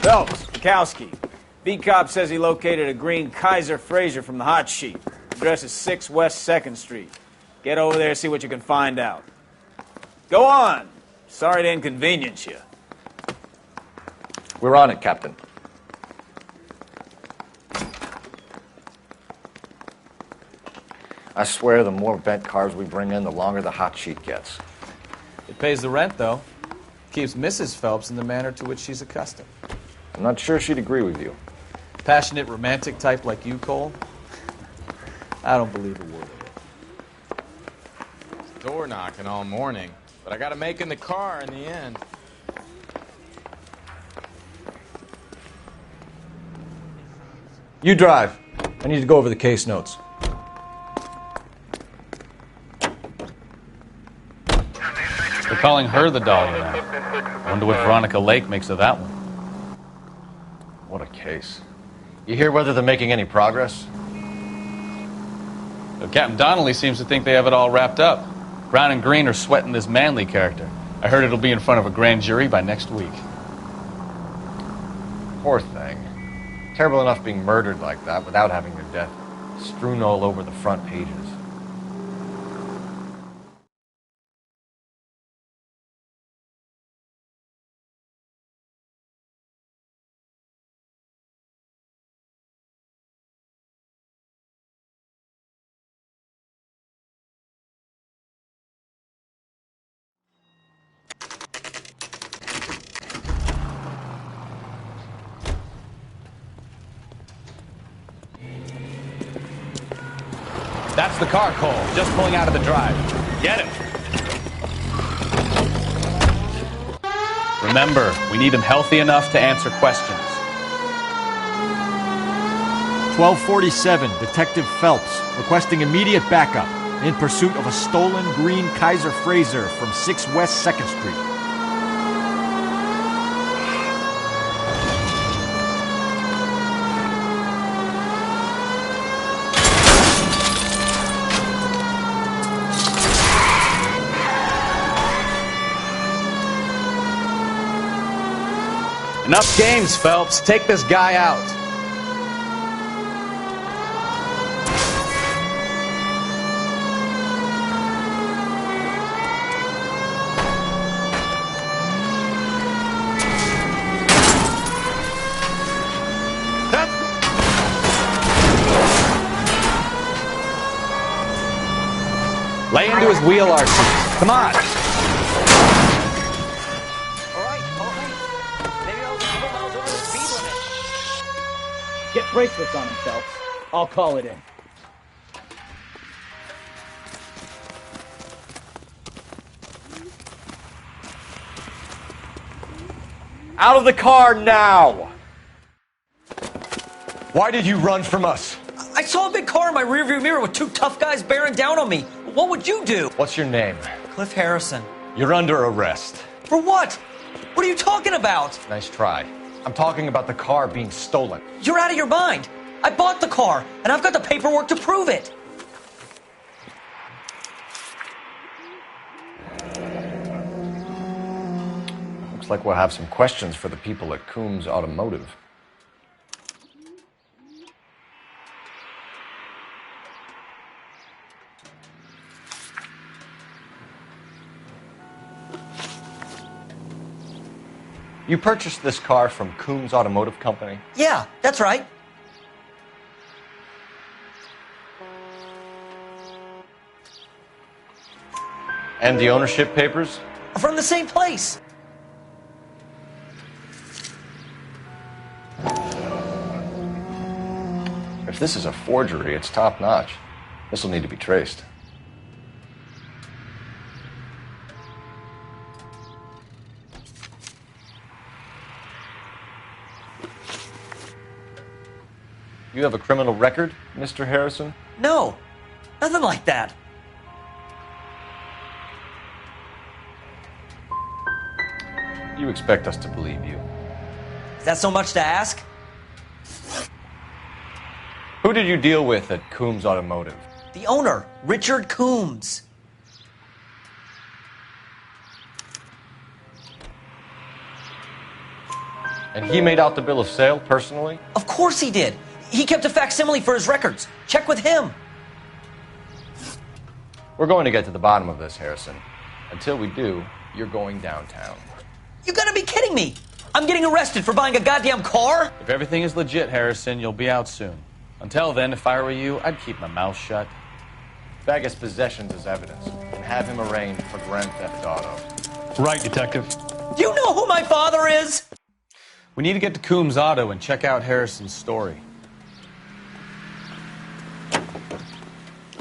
Phelps, Bukowski. V-Cop says he located a green Kaiser Frazer from the hot sheet. Address is 6 West 2nd Street. Get over there and see what you can find out. Go on. Sorry to inconvenience you. We're on it, Captain. I swear the more bent cars we bring in, the longer the hot sheet gets. It pays the rent, though. Keeps Mrs. Phelps in the manner to which she's accustomed. I'm not sure she'd agree with you. Passionate, romantic type like you, Cole? I don't believe a word of it. Door knocking all morning, but I got to make in the car in the end. You drive. I need to go over the case notes. They're calling her the Dahlia now. Wonder what Veronica Lake makes of that one. What a case. You hear whether they're making any progress? Well, Captain Donnelly seems to think they have it all wrapped up. Brown and Green are sweating this Manley character. I heard it'll be in front of a grand jury by next week. Poor thing. Terrible enough being murdered like that without having their death strewn all over the front pages. That's the car, Cole. Just pulling out of the drive. Get him. Remember, we need him healthy enough to answer questions. 1247, Detective Phelps, requesting immediate backup in pursuit of a stolen green Kaiser Frazer from 6 West 2nd Street. Enough games, Phelps. Take this guy out. Lay into his wheel arches. Come on. Get bracelets on him, Phelps. I'll call it in. Out of the car now! Why did you run from us? I saw a big car in my rearview mirror with 2 tough guys bearing down on me. What would you do? What's your name? Cliff Harrison. You're under arrest. For what? What are you talking about? Nice try. I'm talking about the car being stolen. You're out of your mind. I bought the car, and I've got the paperwork to prove it. Looks like we'll have some questions for the people at Coombs Automotive. You purchased this car from Coombs Automotive Company? Yeah, that's right. And the ownership papers? From the same place. If this is a forgery, it's top-notch. This will need to be traced. You have a criminal record, Mr. Harrison? No, nothing like that. You expect us to believe you. Is that so much to ask? Who did you deal with at Coombs Automotive? The owner, Richard Coombs. And he made out the bill of sale personally? Of course he did. He kept a facsimile for his records. Check with him. We're going to get to the bottom of this, Harrison. Until we do, you're going downtown. You gotta be kidding me. I'm getting arrested for buying a goddamn car? If everything is legit, Harrison, you'll be out soon. Until then, if I were you, I'd keep my mouth shut. Bag his possessions as evidence and have him arraigned for grand theft auto. Right, Detective. Do you know who my father is? We need to get to Coombs Auto and check out Harrison's story.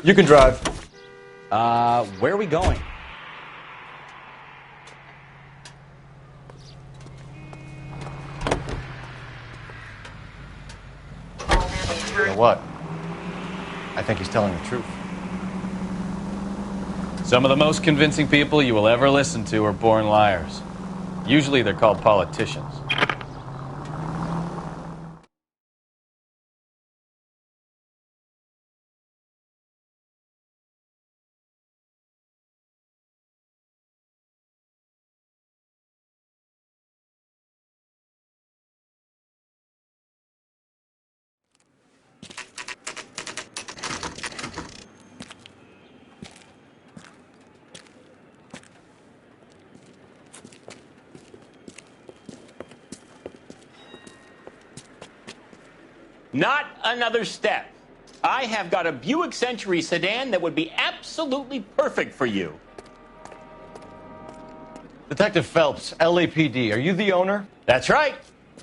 You can drive. Where are we going? You know what? I think he's telling the truth. Some of the most convincing people you will ever listen to are born liars. Usually they're called politicians. Not another step. I have got a Buick Century sedan that would be absolutely perfect for you. Detective Phelps, LAPD, are you the owner? That's right.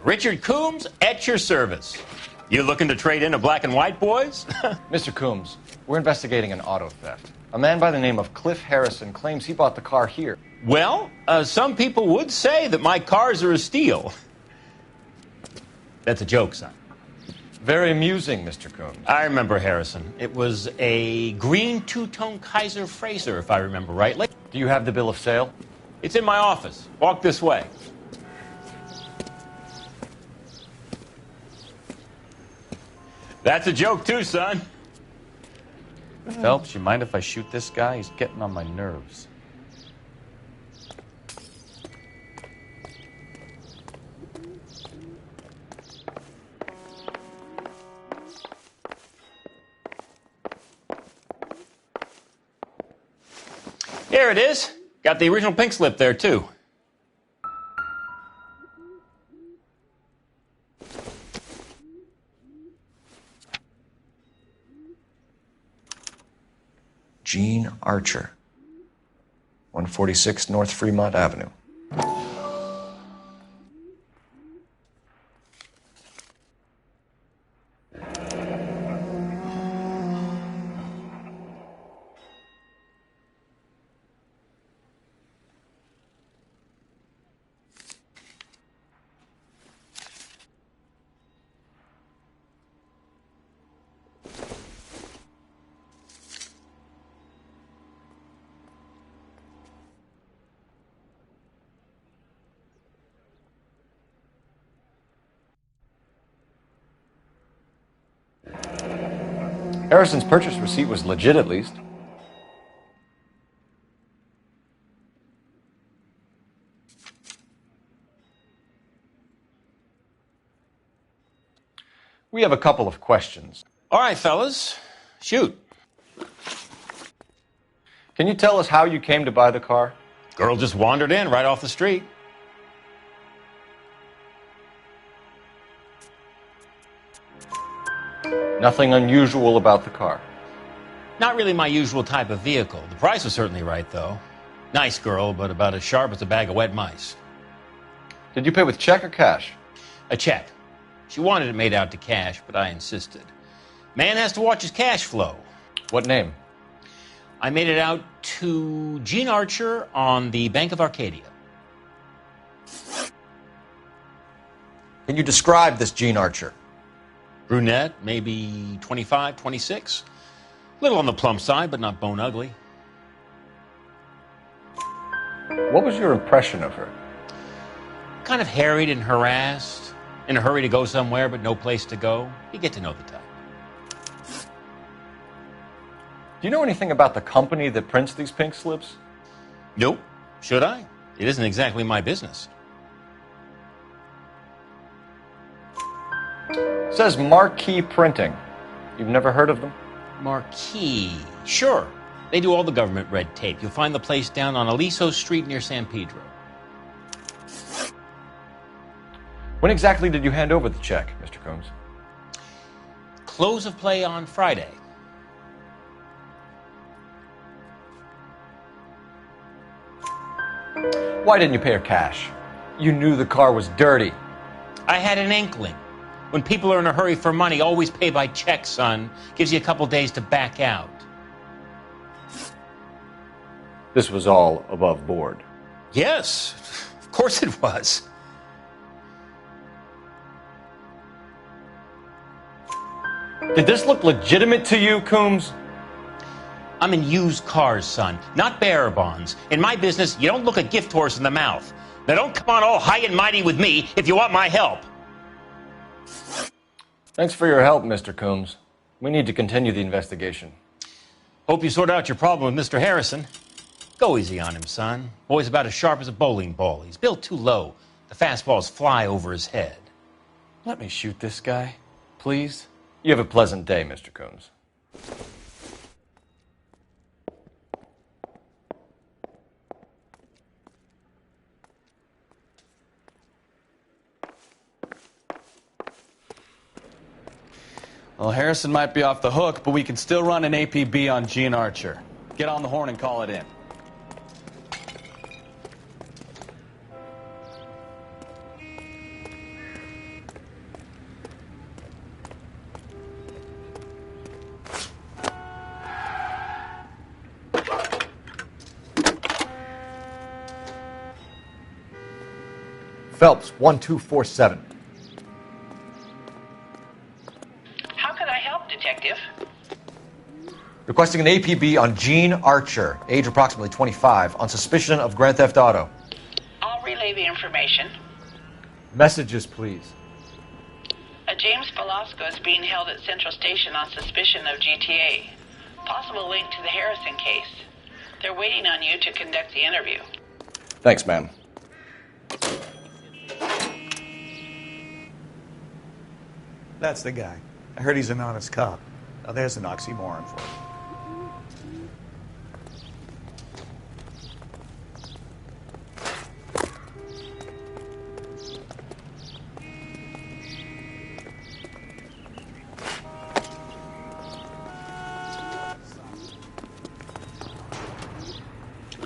Richard Coombs at your service. You looking to trade in a black and white, boys? Mr. Coombs, we're investigating an auto theft. A man by the name of Cliff Harrison claims he bought the car here. Well, some people would say that my cars are a steal. That's a joke, son. Very amusing, Mr. Coombs. I remember Harrison. It was a green two-tone Kaiser Frazer, if I remember rightly. Do you have the bill of sale? It's in my office. Walk this way. That's a joke, too, son. Phelps, you mind if I shoot this guy? He's getting on my nerves. Here it is. Got the original pink slip there, too. Gene Archer, 146 North Fremont Avenue. Harrison's purchase receipt was legit, at least. We have a couple of questions. All right, fellas. Shoot. Can you tell us how you came to buy the car? Girl just wandered in right off the street. Nothing unusual about the car. Not really my usual type of vehicle. The price was certainly right, though. Nice girl, but about as sharp as a bag of wet mice. Did you pay with check or cash? A check. She wanted it made out to cash, but I insisted. Man has to watch his cash flow. What name? I made it out to Gene Archer on the Bank of Arcadia. Can you describe this Gene Archer? Brunette, maybe 25, 26. Little on the plump side, but not bone ugly. What was your impression of her? Kind of harried and harassed. In a hurry to go somewhere, but no place to go. You get to know the type. Do you know anything about the company that prints these pink slips? Nope. Should I? It isn't exactly my business. It says Marquee Printing. You've never heard of them? Marquee. Sure. They do all the government red tape. You'll find the place down on Aliso Street near San Pedro. When exactly did you hand over the check, Mr. Combs? Close of play on Friday. Why didn't you pay her cash? You knew the car was dirty. I had an inkling. When people are in a hurry for money, always pay by check, son. Gives you a couple days to back out. This was all above board. Yes, of course it was. Did this look legitimate to you, Coombs? I'm in used cars, son, not bearer bonds. In my business, you don't look a gift horse in the mouth. Now don't come on all high and mighty with me if you want my help. Thanks for your help, Mr. Coombs. We need to continue the investigation. Hope you sort out your problem with Mr. Harrison. Go easy on him, son. Boy's about as sharp as a bowling ball. He's built too low. The fastballs fly over his head. Let me shoot this guy, please. You have a pleasant day, Mr. Coombs. Well, Harrison might be off the hook, but we can still run an APB on Gene Archer. Get on the horn and call it in. Phelps, 1247. How can I help, Detective? Requesting an APB on Gene Archer, age approximately 25, on suspicion of Grand Theft Auto. I'll relay the information. Messages, please. A James Velasco is being held at Central Station on suspicion of GTA. Possible link to the Harrison case. They're waiting on you to conduct the interview. Thanks, ma'am. That's the guy. I heard he's an honest cop. Now there's an oxymoron for you.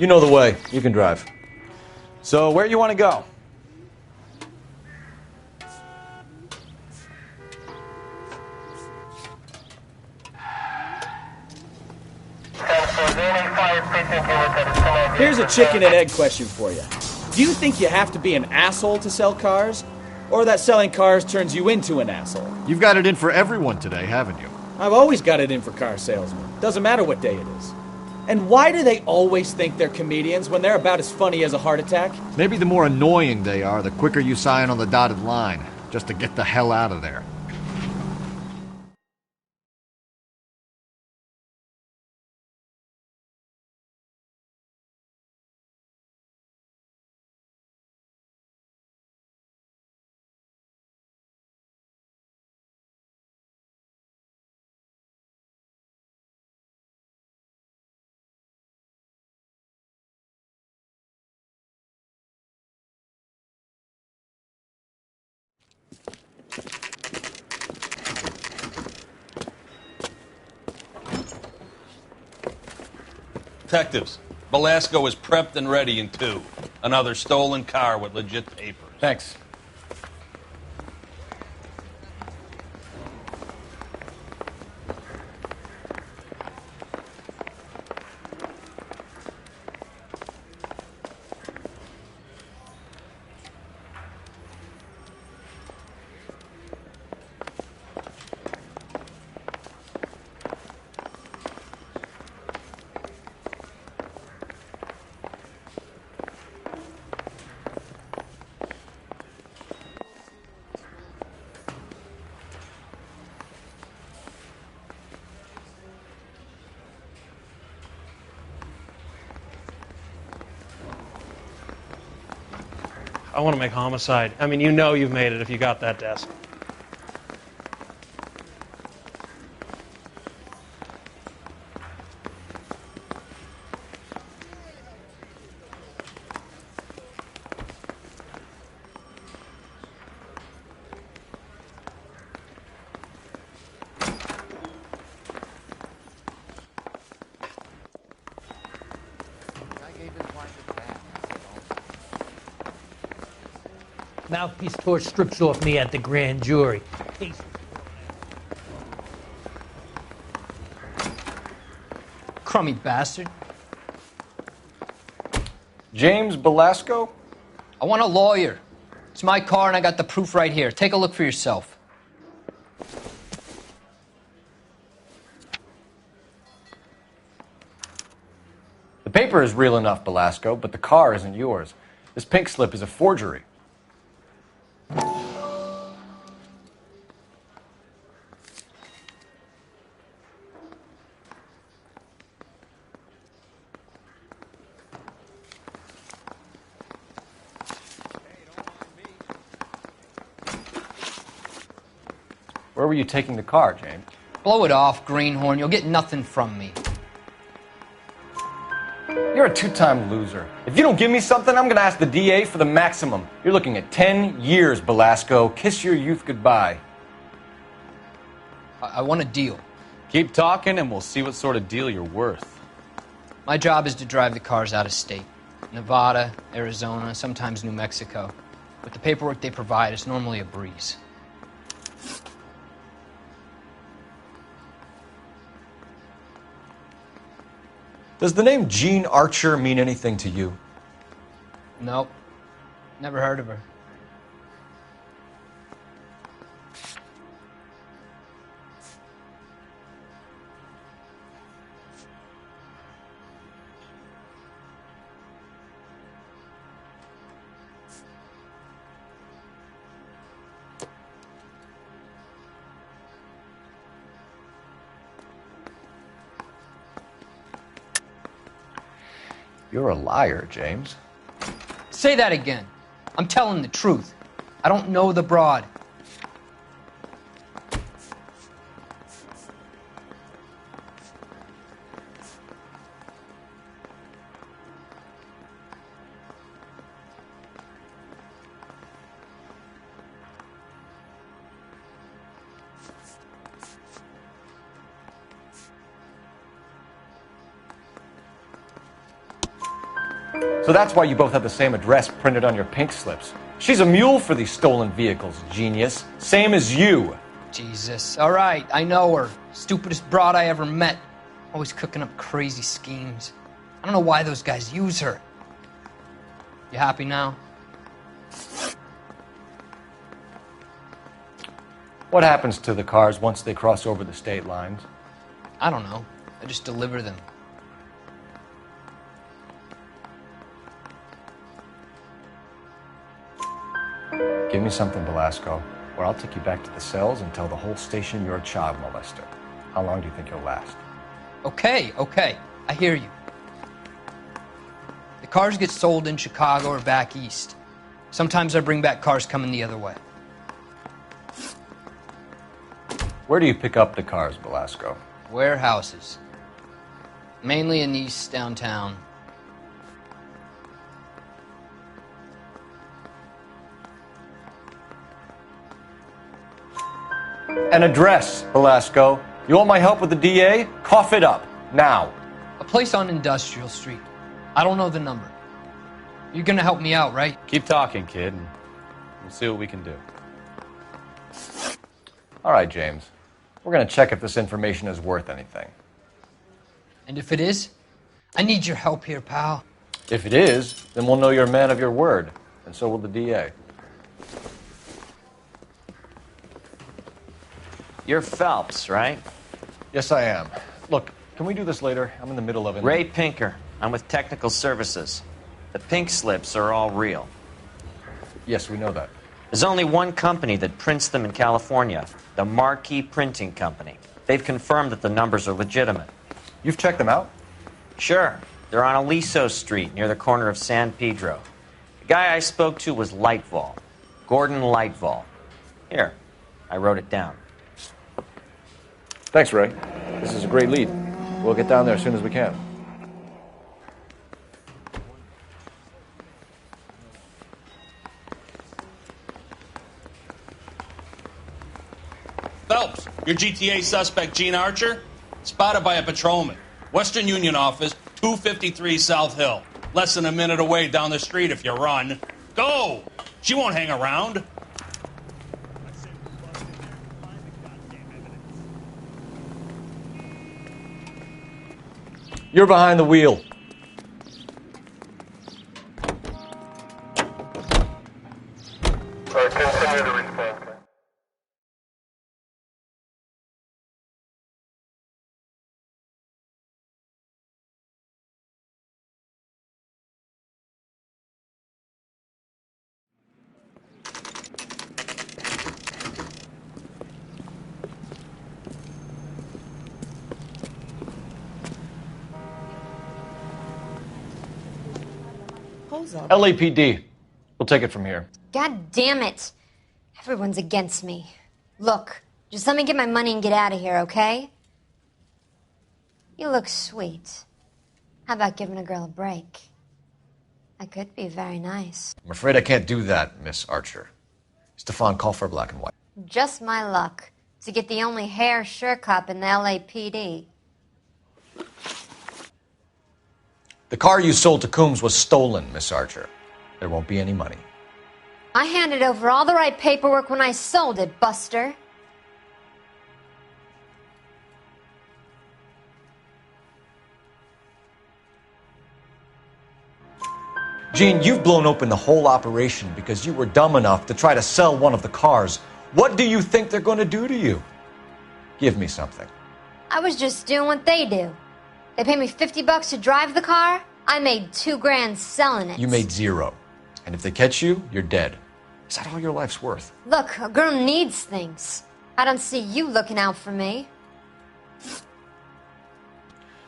You know the way. You can drive. So where you want to go? Here's a chicken and egg question for you. Do you think you have to be an asshole to sell cars? Or that selling cars turns you into an asshole? You've got it in for everyone today, haven't you? I've always got it in for car salesmen. Doesn't matter what day it is. And why do they always think they're comedians when they're about as funny as a heart attack? Maybe the more annoying they are, the quicker you sign on the dotted line, just to get the hell out of there. Detectives, Velasco is prepped and ready in 2. Another stolen car with legit papers. Thanks. I want to make homicide. I mean, you know you've made it if you got that desk. Mouthpiece torch strips off me at the grand jury. Crummy bastard. James Belasco? I want a lawyer. It's my car and I got the proof right here. Take a look for yourself. The paper is real enough, Belasco, but the car isn't yours. This pink slip is a forgery. Where were you taking the car, James? Blow it off, greenhorn. You'll get nothing from me. You're a two-time loser. If you don't give me something, I'm going to ask the DA for the maximum. You're looking at 10 years, Belasco. Kiss your youth goodbye. I want a deal. Keep talking and we'll see what sort of deal you're worth. My job is to drive the cars out of state. Nevada, Arizona, sometimes New Mexico. With the paperwork they provide, it's normally a breeze. Does the name Jean Archer mean anything to you? Nope. Never heard of her. You're a liar, James. Say that again. I'm telling the truth. I don't know the broad. So that's why you both have the same address printed on your pink slips. She's a mule for these stolen vehicles, genius. Same as you. Jesus. All right, I know her. Stupidest broad I ever met. Always cooking up crazy schemes. I don't know why those guys use her. You happy now? What happens to the cars once they cross over the state lines? I don't know. I just deliver them. Give me something, Belasco, or I'll take you back to the cells and tell the whole station you're a child molester. How long do you think you'll last? Okay. I hear you. The cars get sold in Chicago or back east. Sometimes I bring back cars coming the other way. Where do you pick up the cars, Belasco? Warehouses. Mainly in East downtown. An address, Belasco. You want my help with the DA? Cough it up, now. A place on Industrial Street. I don't know the number. You're gonna help me out, right? Keep talking, kid, and we'll see what we can do. All right, James. We're going to check if this information is worth anything. And if it is, I need your help here, pal. If it is, then we'll know you're a man of your word, and so will the DA. You're Phelps, right? Yes, I am. Look, can we do this later? I'm in the middle of it. Ray Pinker. I'm with Technical Services. The pink slips are all real. Yes, we know that. There's only one company that prints them in California, the Marquee Printing Company. They've confirmed that the numbers are legitimate. You've checked them out? Sure. They're on Aliso Street, near the corner of San Pedro. The guy I spoke to was Lightval. Gordon Lightval. Here, I wrote it down. Thanks, Ray. This is a great lead. We'll get down there as soon as we can. Phelps, your GTA suspect, Gene Archer, spotted by a patrolman. Western Union office, 253 South Hill. Less than a minute away down the street if you run. Go! She won't hang around. You're behind the wheel. Continue to respond. LAPD. We'll take it from here. God damn it. Everyone's against me. Look, just let me get my money and get out of here, okay? You look sweet. How about giving a girl a break? I could be very nice. I'm afraid I can't do that, Miss Archer. Stefan, call for black and white. Just my luck to get the only hair sure cop in the LAPD. The car you sold to Coombs was stolen, Miss Archer. There won't be any money. I handed over all the right paperwork when I sold it, Buster. Gene, you've blown open the whole operation because you were dumb enough to try to sell one of the cars. What do you think they're going to do to you? Give me something. I was just doing what they do. They paid me $50 to drive the car. I made $2 grand selling it. You made $0. And if they catch you, you're dead. Is that all your life's worth? Look, a girl needs things. I don't see you looking out for me.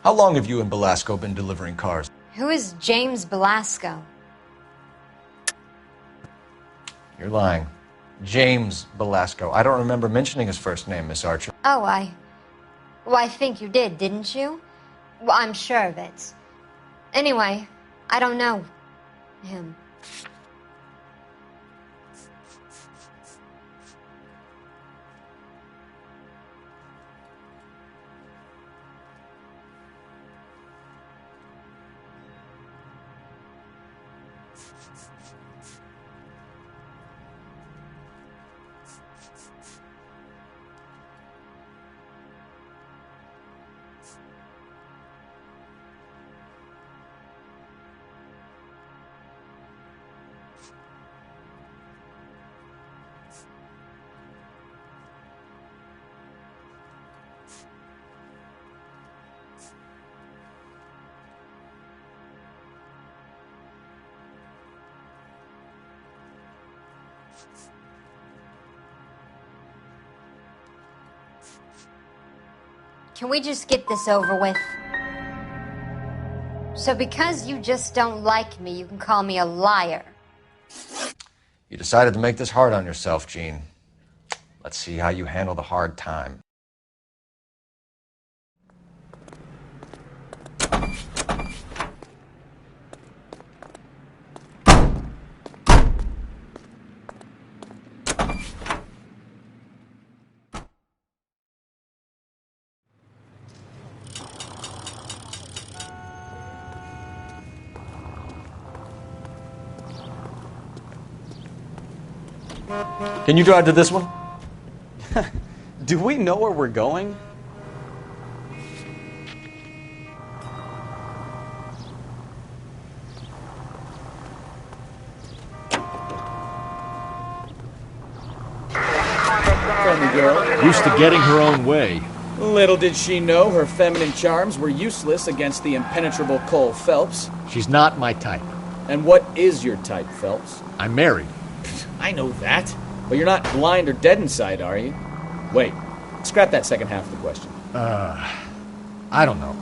How long have you and Belasco been delivering cars? Who is James Belasco? You're lying. James Belasco. I don't remember mentioning his first name, Miss Archer. Oh, Well, I think you did, didn't you? Well, I'm sure of it. Anyway, I don't know him. Can we just get this over with? So because you just don't like me, you can call me a liar. You decided to make this hard on yourself, Gene. Let's see how you handle the hard time. Can you drive to this one? Do we know where we're going? Friendly girl. Used to getting her own way. Little did she know her feminine charms were useless against the impenetrable Cole Phelps. She's not my type. And what is your type, Phelps? I'm married. I know that. But you're not blind or dead inside, are you? Wait, scrap that second half of the question. I don't know.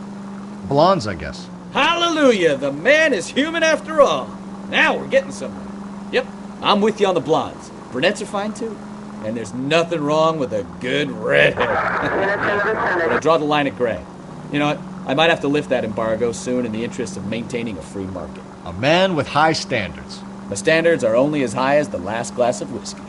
Blondes, I guess. Hallelujah! The man is human after all. Now we're getting somewhere. Yep, I'm with you on the blondes. Brunettes are fine too. And there's nothing wrong with a good redhead. But I draw the line at gray. You know what? I might have to lift that embargo soon in the interest of maintaining a free market. A man with high standards. My standards are only as high as the last glass of whiskey.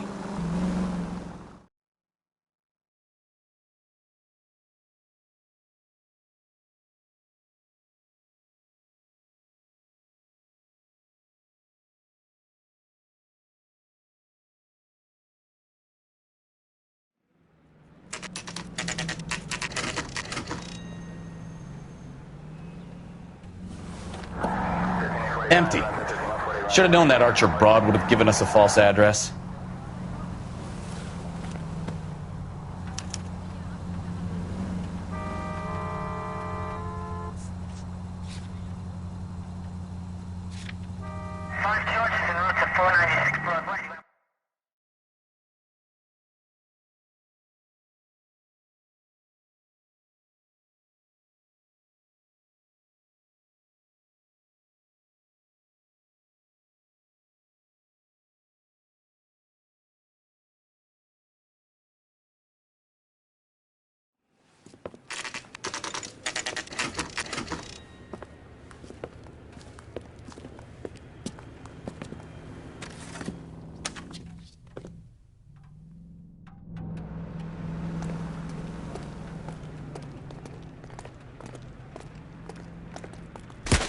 Empty. Should have known that Archer broad would have given us a false address.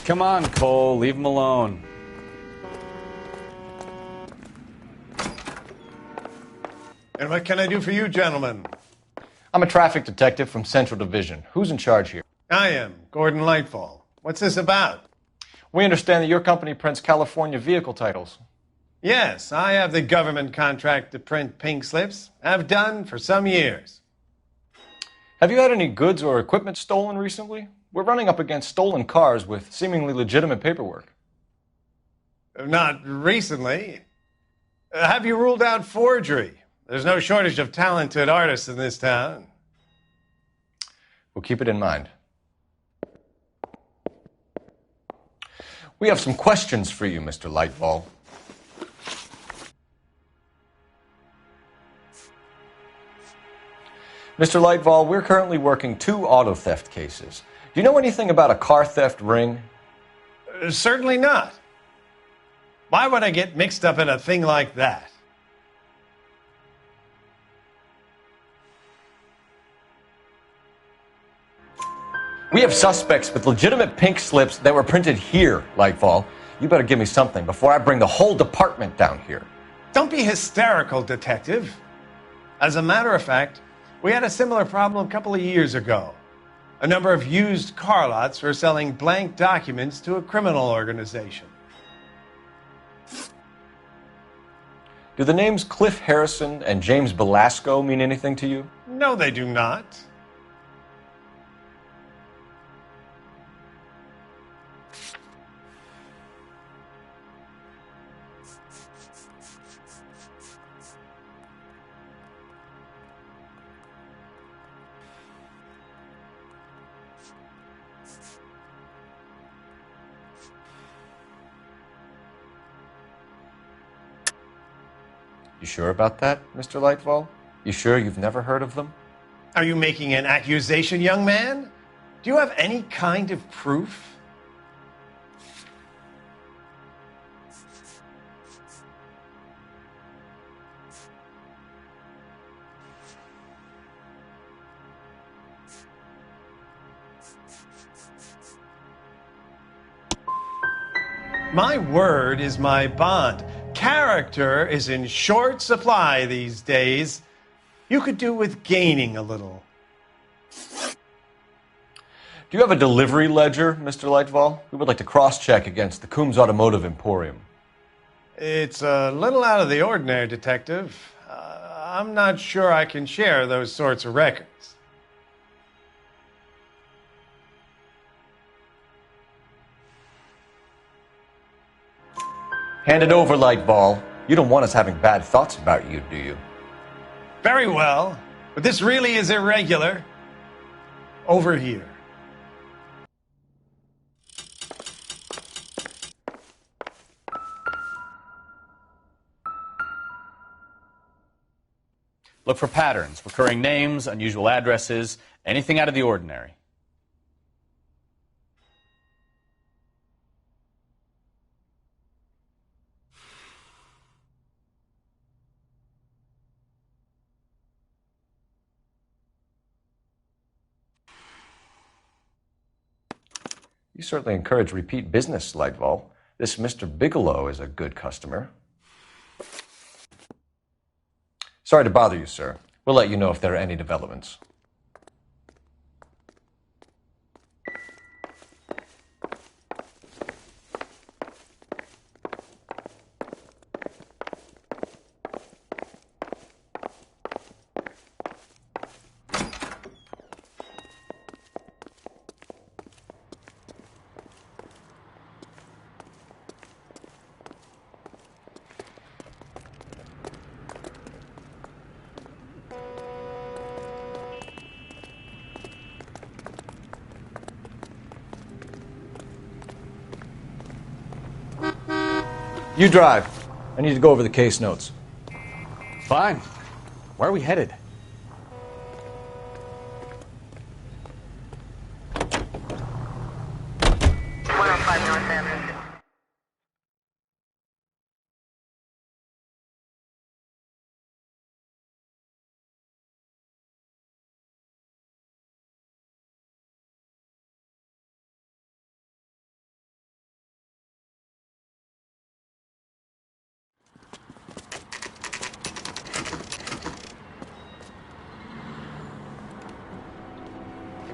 Come on, Cole, leave him alone. And what can I do for you, gentlemen? I'm a traffic detective from Central Division. Who's in charge here? I am, Gordon Lightfall. What's this about? We understand that your company prints California vehicle titles. Yes, I have the government contract to print pink slips. I've done for some years. Have you had any goods or equipment stolen recently? We're running up against stolen cars with seemingly legitimate paperwork. Not recently. Have you ruled out forgery? There's no shortage of talented artists in this town. We'll keep it in mind. We have some questions for you, Mr. Lightfall. Mr. Lightfall, we're currently working 2 auto theft cases. Do you know anything about a car theft ring? Certainly not. Why would I get mixed up in a thing like that? We have suspects with legitimate pink slips that were printed here, Lightfall. You better give me something before I bring the whole department down here. Don't be hysterical, Detective. As a matter of fact, we had a similar problem a couple of years ago. A number of used car lots were selling blank documents to a criminal organization. Do the names Cliff Harrison and James Belasco mean anything to you? No, they do not. You sure about that, Mr. Lightfall? You sure you've never heard of them? Are you making an accusation, young man? Do you have any kind of proof? My word is my bond. Character is in short supply these days. You could do with gaining a little. Do you have a delivery ledger, Mr. Lightfall? We would like to cross-check against the Coombs Automotive Emporium. It's a little out of the ordinary, Detective. I'm not sure I can share those sorts of records. Hand it over, Lightball. You don't want us having bad thoughts about you, do you? Very well, but this really is irregular. Over here. Look for patterns, recurring names, unusual addresses, anything out of the ordinary. You certainly encourage repeat business, Lightball. This Mr. Bigelow is a good customer. Sorry to bother you, sir. We'll let you know if there are any developments. You drive. I need to go over the case notes. Fine. Where are we headed?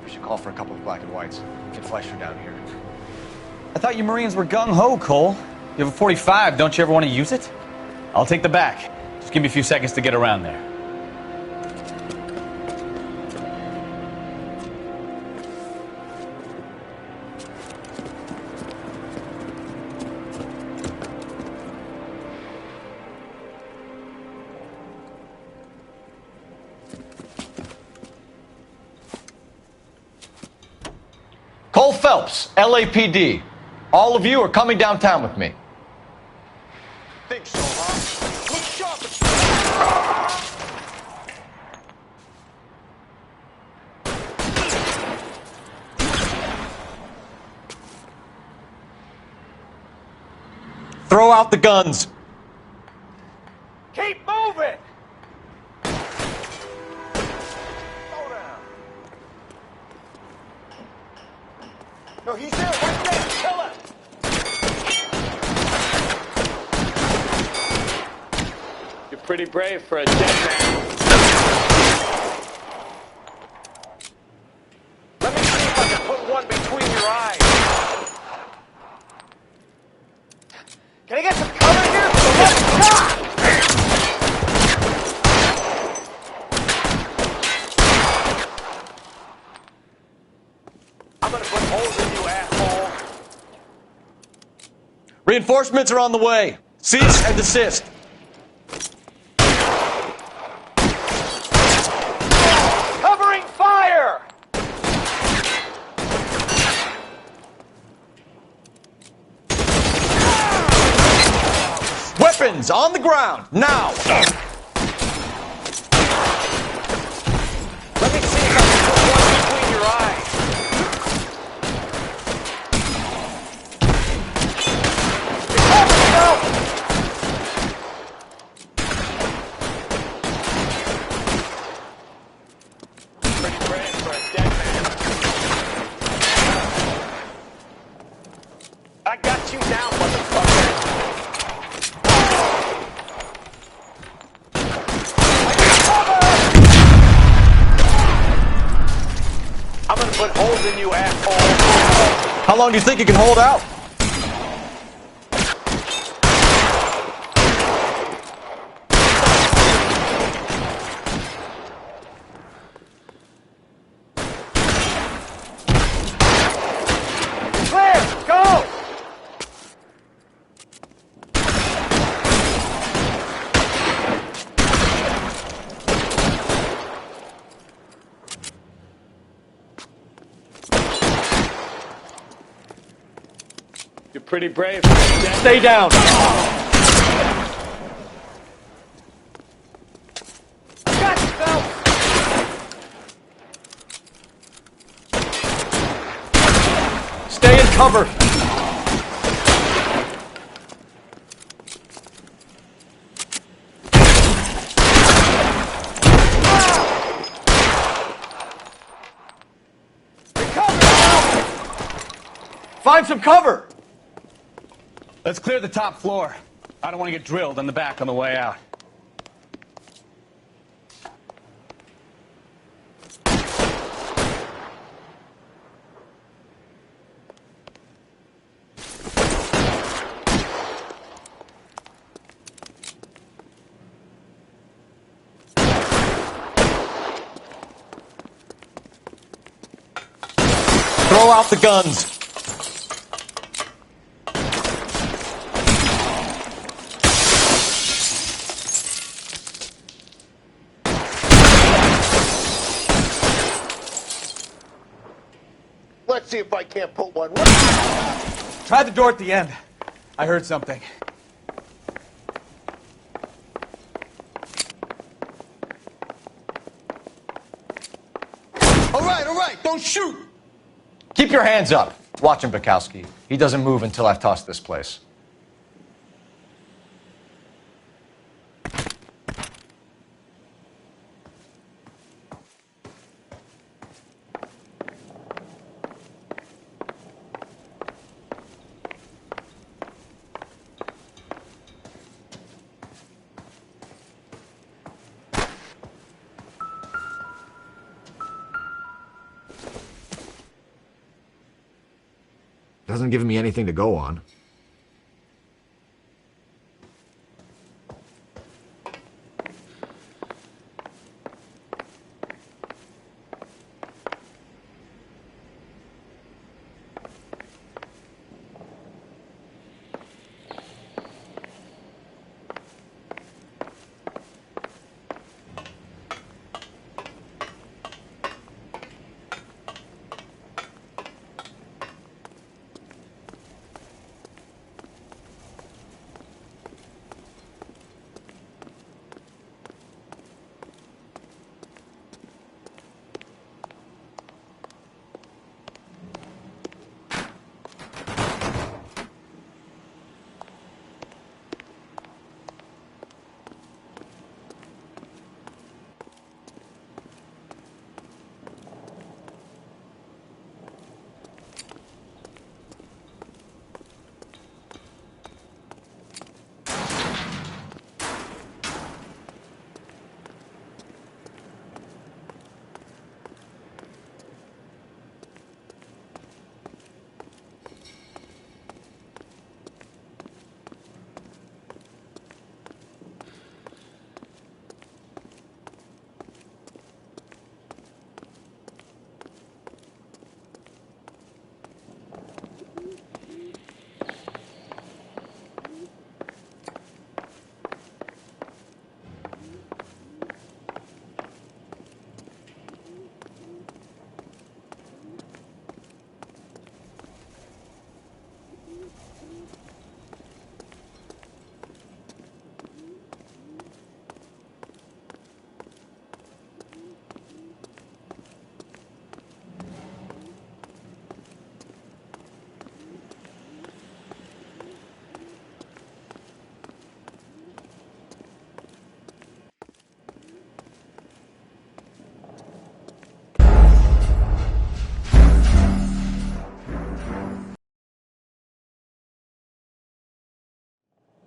We should call for a couple of black and whites. Get Fleischer down here. I thought you Marines were gung-ho, Cole. You have a 45. Don't you ever want to use it? I'll take the back. Just give me a few seconds to get around there. Cole Phelps, LAPD. All of you are coming downtown with me. Think so, huh? Look sharp. Throw out the guns. Keep moving. No, he's there. Right there. Kill him. You're pretty brave for a dead man. Let me see if I can put one between your eyes. Can I get some cover here? Let's go! I'm gonna put holes in you, asshole. Reinforcements are on the way. Cease and desist. Covering fire! Weapons on the ground, now! Let me see if I can put one between your eyes. Pretty brave for a dead man. I got you down, motherfucker. I'm gonna put holes in you, asshole. How long do you think you can hold out? Clear, go! You're pretty brave for a dead man. Stay down. Got you, Phelps. Stay in cover. Find some cover. Let's clear the top floor. I don't want to get drilled in the back on the way out. Throw out the guns. Let's see if I can't put one. Try the door at the end. I heard something. shoot! Keep your hands up. Watch him, Bukowski. He doesn't move until I've tossed this place. Doesn't give me anything to go on.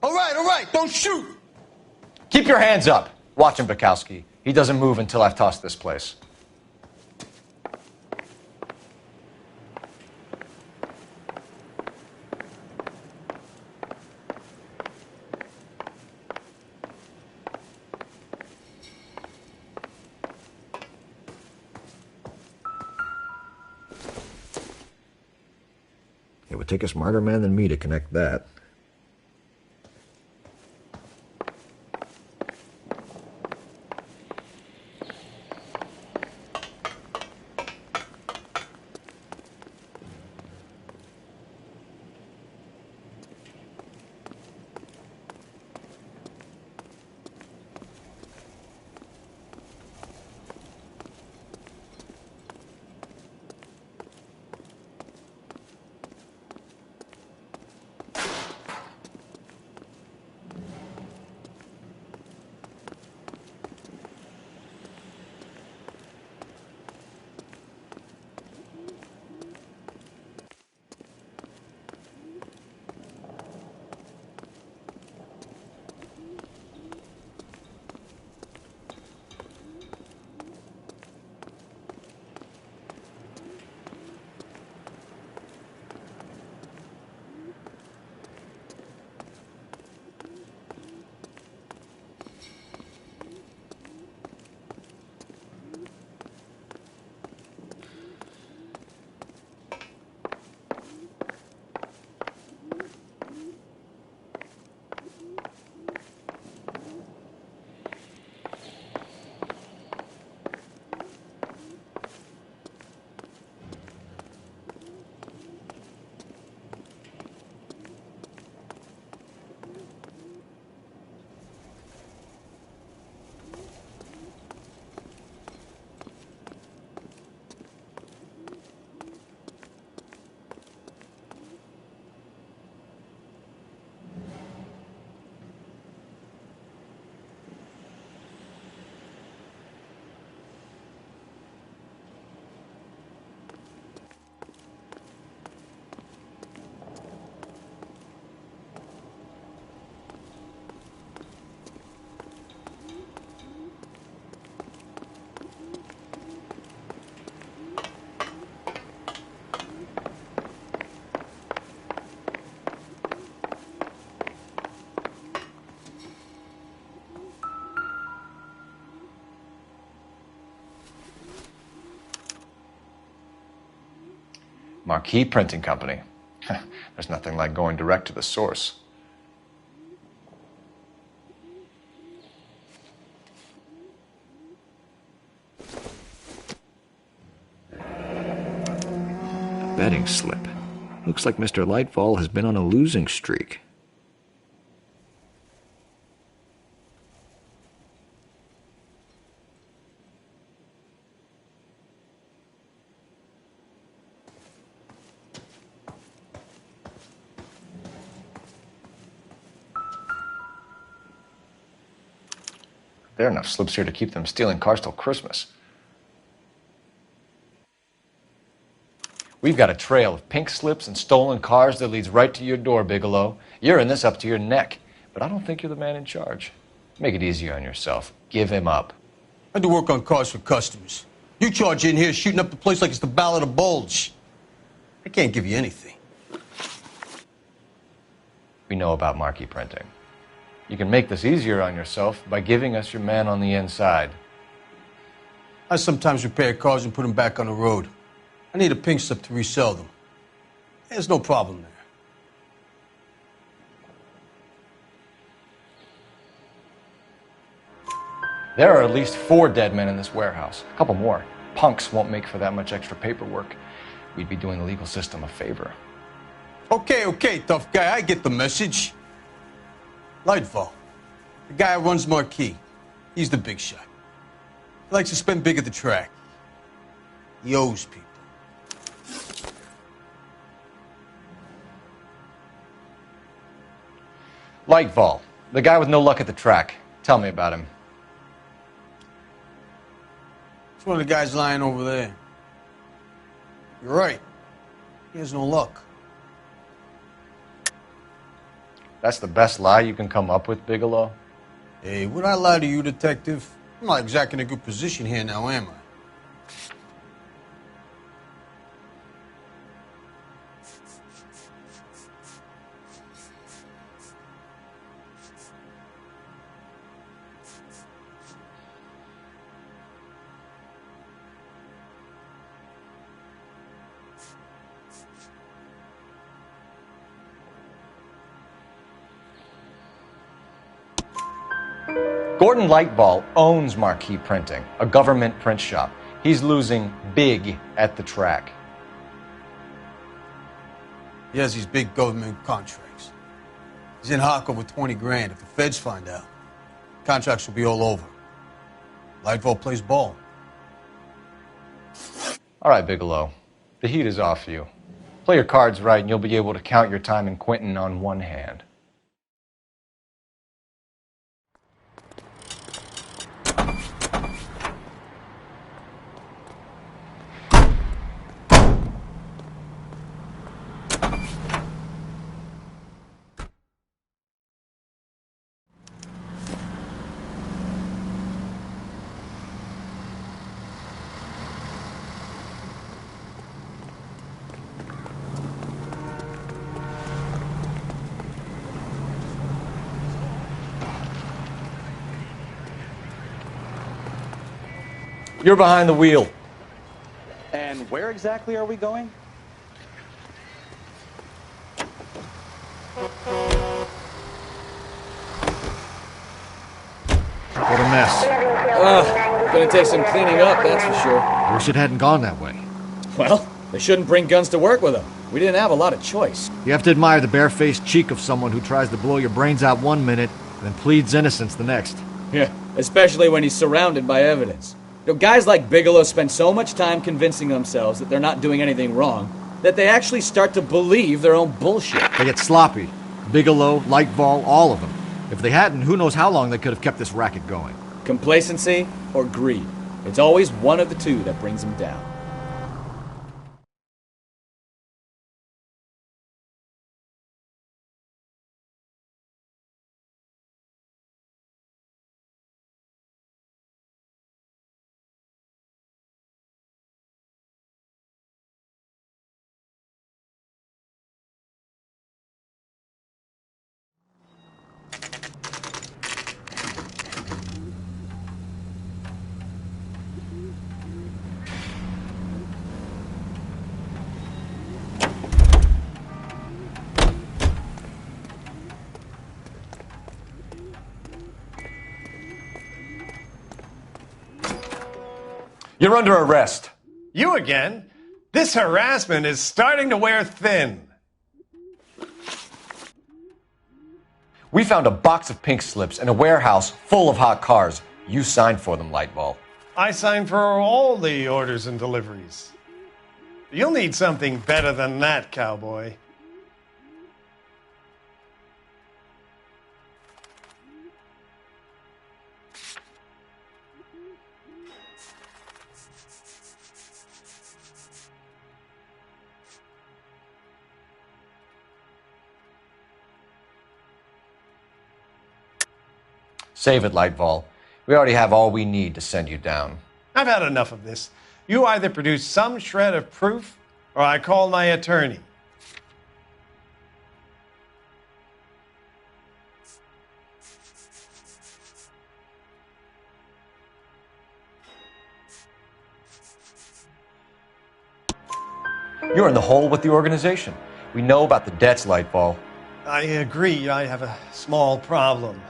All right, don't shoot! Keep your hands up. Watch him, Bukowski. He doesn't move until I've tossed this place. It would take a smarter man than me to connect that. Marquee Printing Company. There's nothing like going direct to the source. Betting slip. Looks like Mr. Lightfall has been on a losing streak. There are enough slips here to keep them stealing cars till Christmas. We've got a trail of pink slips and stolen cars that leads right to your door, Bigelow. You're in this up to your neck, but I don't think you're the man in charge. Make it easier on yourself. Give him up. I do work on cars for customers. You charge in here shooting up the place like it's the Ballad of Bulge. I can't give you anything. We know about Marquee Printing. You can make this easier on yourself by giving us your man on the inside. I sometimes repair cars and put them back on the road. I need a pink slip to resell them. There's no problem there. There are at least 4 dead men in this warehouse. A couple more. Punks won't make for that much extra paperwork. We'd be doing the legal system a favor. Okay, tough guy. I get the message. Lightfall, the guy who runs Marquee. He's the big shot. He likes to spend big at the track. He owes people. Lightfall, the guy with no luck at the track. Tell me about him. It's one of the guys lying over there. You're right. He has no luck. That's the best lie you can come up with, Bigelow? Hey, would I lie to you, detective? I'm not exactly in a good position here now, am I? Gordon Lightball owns Marquee Printing, a government print shop. He's losing big at the track. He has these big government contracts. He's in hock over 20 grand. If the feds find out, contracts will be all over. Lightfall plays ball. All right, Bigelow. The heat is off you. Play your cards right and you'll be able to count your time in Quentin on one hand. You're behind the wheel. And where exactly are we going? What a mess. Gonna take some cleaning up, that's for sure. I wish it hadn't gone that way. Well, they shouldn't bring guns to work with them. We didn't have a lot of choice. You have to admire the barefaced cheek of someone who tries to blow your brains out one minute, then pleads innocence the next. Yeah, especially when he's surrounded by evidence. You know, guys like Bigelow spend so much time convincing themselves that they're not doing anything wrong that they actually start to believe their own bullshit. They get sloppy. Bigelow, Lightball, all of them. If they hadn't, who knows how long they could have kept this racket going. Complacency or greed. It's always one of the two that brings them down. You're under arrest. You again? This harassment is starting to wear thin. We found a box of pink slips in a warehouse full of hot cars. You signed for them, Lightball. I signed for all the orders and deliveries. You'll need something better than that, cowboy. Save it, Lightball. We already have all we need to send you down. I've had enough of this. You either produce some shred of proof, or I call my attorney. You're in the hole with the organization. We know about the debts, Lightball. I agree. I have a small problem.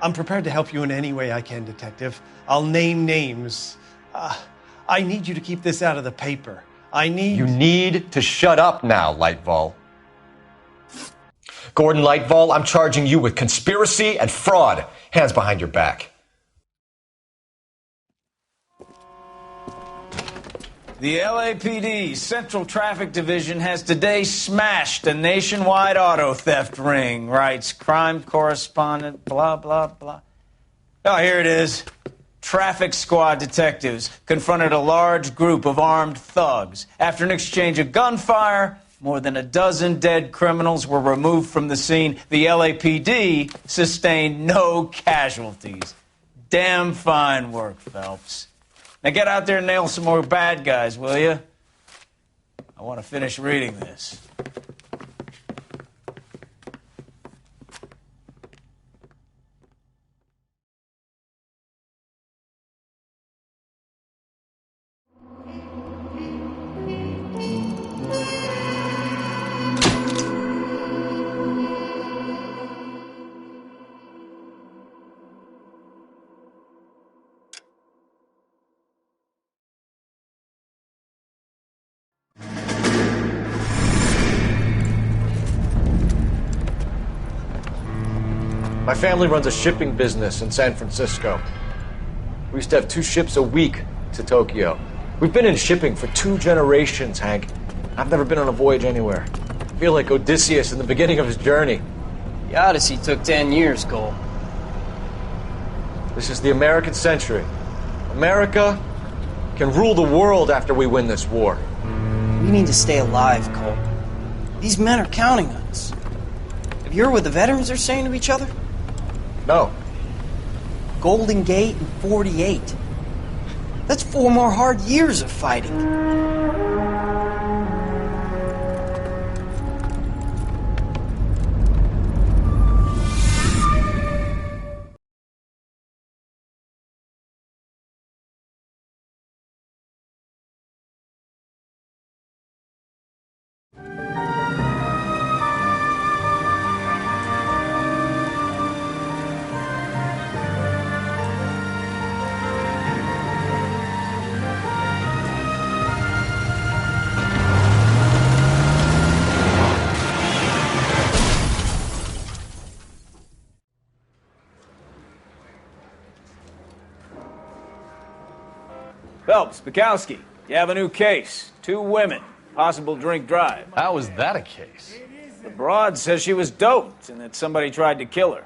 I'm prepared to help you in any way I can, Detective. I'll name names. I need you to keep this out of the paper. You need to shut up now, Lightball. Gordon Lightball, I'm charging you with conspiracy and fraud. Hands behind your back. The LAPD Central Traffic Division has today smashed a nationwide auto theft ring, writes crime correspondent, blah, blah, blah. Oh, here it is. Traffic squad detectives confronted a large group of armed thugs. After an exchange of gunfire, more than a dozen dead criminals were removed from the scene. The LAPD sustained no casualties. Damn fine work, Phelps. Now get out there and nail some more bad guys, will you? I want to finish reading this. My family runs a shipping business in San Francisco. We used to have 2 ships a week to Tokyo. We've been in shipping for 2 generations, Hank. I've never been on a voyage anywhere. I feel like Odysseus in the beginning of his journey. The Odyssey took 10 years, Cole. This is the American century. America can rule the world after we win this war. We need to stay alive, Cole. These men are counting on us. Have you heard what the veterans are saying to each other? No. Golden Gate and 48. That's 4 more hard years of fighting. Phelps, Bukowski, you have a new case. 2 women, possible drink drive. How was that a case? The broad says she was doped and that somebody tried to kill her.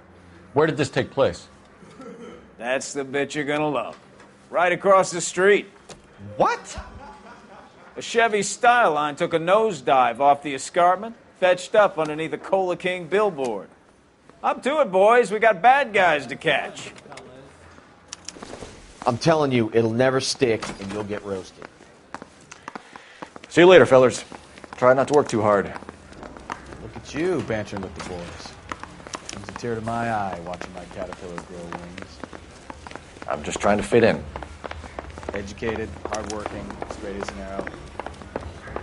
Where did this take place? That's the bit you're gonna love. Right across the street. What? A Chevy Style Line took a nosedive off the escarpment, fetched up underneath a Cola King billboard. Up to it, boys. We got bad guys to catch. I'm telling you, it'll never stick, and you'll get roasted. See you later, fellers. Try not to work too hard. Look at you bantering with the boys. Brings a tear to my eye watching my caterpillar grow wings. I'm just trying to fit in. Educated, hardworking, straight as an arrow.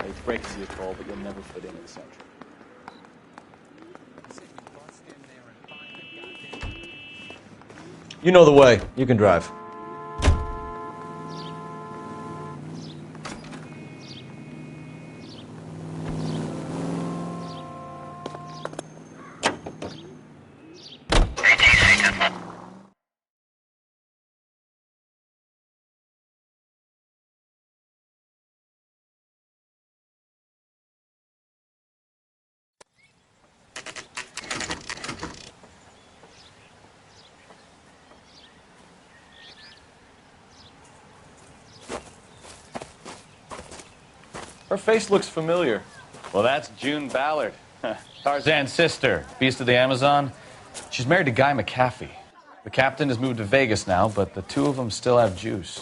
I hate to break it to you, Cole, but you'll never fit in at Central. You know the way. You can drive. Her face looks familiar. Well, that's June Ballard, Tarzan's sister, beast of the Amazon. She's married to Guy McAfee. The captain has moved to Vegas now, but the two of them still have juice.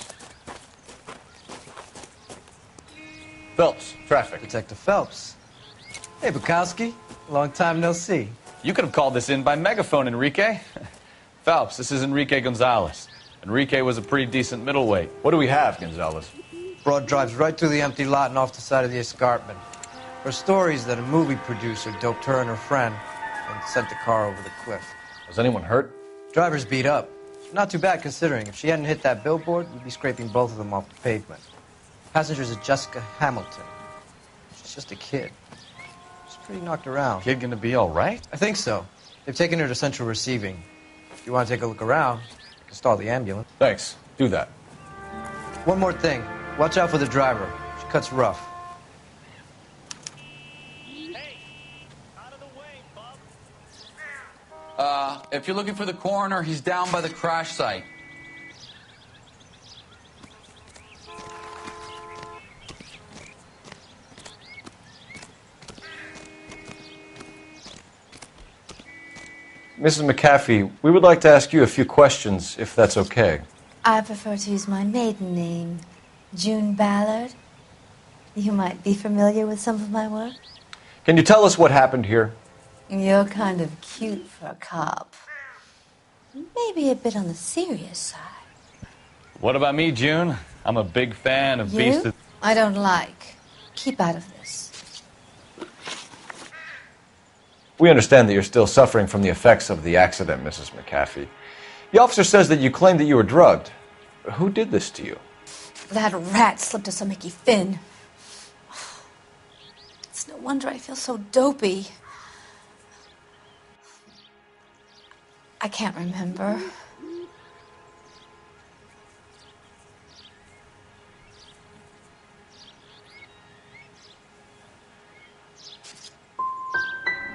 Phelps, traffic. Detective Phelps. Hey, Bukowski. Long time no see. You could have called this in by megaphone, Enrique. Phelps, this is Enrique Gonzalez. Enrique was a pretty decent middleweight. What do we have, Gonzalez? Broad drives right through the empty lot and off the side of the escarpment. Her stories that a movie producer doped her and her friend and sent the car over the cliff. Was anyone hurt? Driver's beat up. Not too bad considering. If she hadn't hit that billboard, we'd be scraping both of them off the pavement. Passenger's a Jessica Hamilton. She's just a kid. She's pretty knocked around. Kid gonna be all right? I think so. They've taken her to central receiving. If you want to take a look around, you can stall the ambulance. Thanks. Do that. One more thing. Watch out for the driver. She cuts rough. If you're looking for the coroner, he's down by the crash site. Mrs. McAfee, we would like to ask you a few questions, if that's okay. I prefer to use my maiden name, June Ballard. You might be familiar with some of my work. Can you tell us what happened here? You're kind of cute for a cop. Maybe a bit on the serious side. What about me, June? I'm a big fan of Beast You? of... I don't like. Keep out of this. We understand that you're still suffering from the effects of the accident, Mrs. McAfee. The officer says that you claimed that you were drugged. Who did this to you? That rat slipped us a Mickey Finn. It's no wonder I feel so dopey. I can't remember.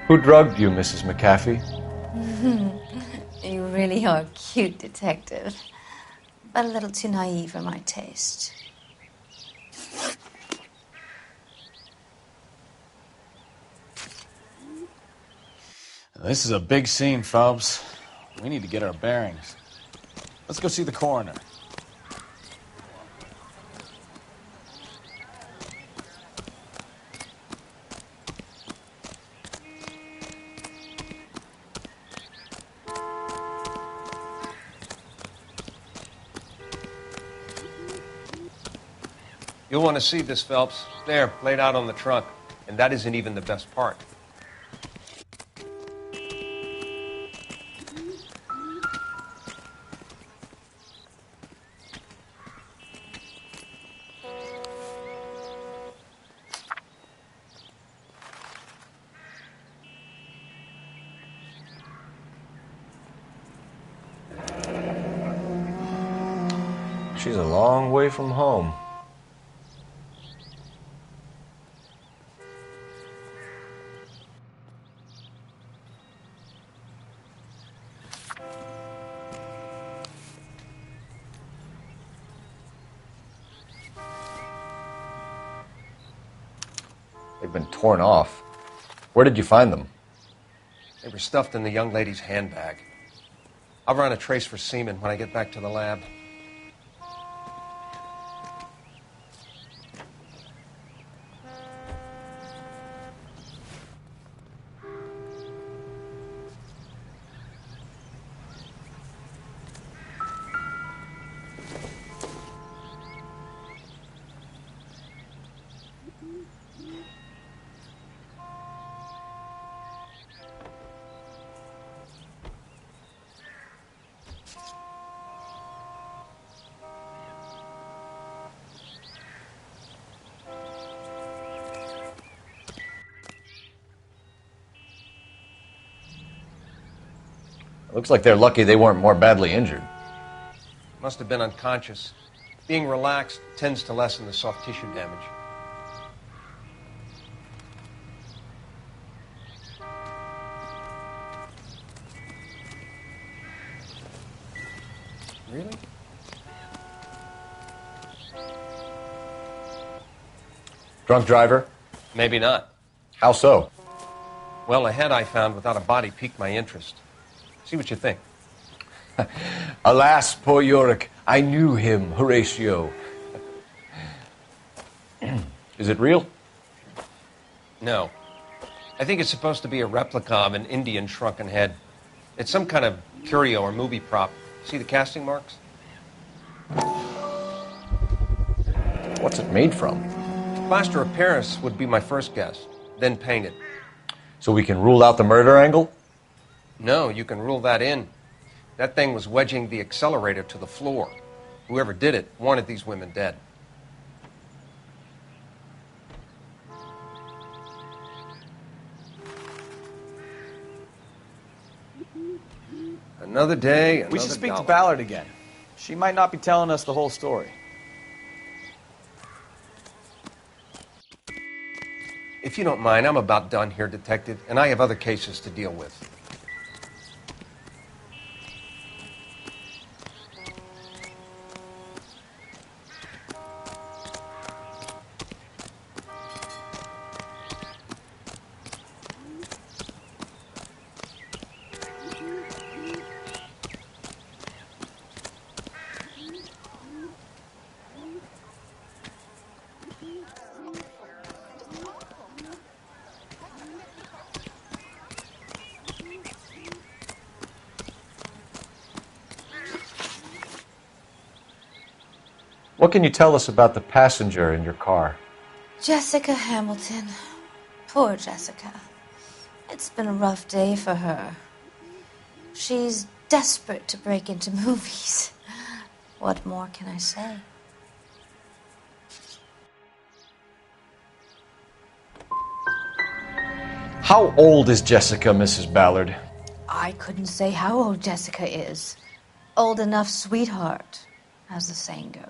Who drugged you, Mrs. McAfee? You really are a cute detective, but a little too naive for my taste. This is a big scene, Phelps. We need to get our bearings. Let's go see the coroner. You'll want to see this, Phelps. There, laid out on the trunk. And that isn't even the best part. She's a long way from home. They've been torn off. Where did you find them? They were stuffed in the young lady's handbag. I'll run a trace for semen when I get back to the lab. Looks like they're lucky they weren't more badly injured. Must have been unconscious. Being relaxed tends to lessen the soft tissue damage. Really? Drunk driver? Maybe not. How so? Well, a head I found without a body piqued my interest. See what you think. Alas, poor Yorick, I knew him, Horatio. Is it real? No. I think it's supposed to be a replica of an Indian shrunken head. It's some kind of curio or movie prop. See the casting marks? What's it made from? Plaster of Paris would be my first guess, then painted. So we can rule out the murder angle? No, you can rule that in. That thing was wedging the accelerator to the floor. Whoever did it wanted these women dead. Another day, another We should speak dollar. to Ballard again. She might not be telling us the whole story. If you don't mind, I'm about done here, Detective, and I have other cases to deal with. What can you tell us about the passenger in your car? Jessica Hamilton. Poor Jessica. It's been a rough day for her. She's desperate to break into movies. What more can I say? How old is Jessica, Mrs. Ballard? I couldn't say how old Jessica is. Old enough, sweetheart, as the saying goes.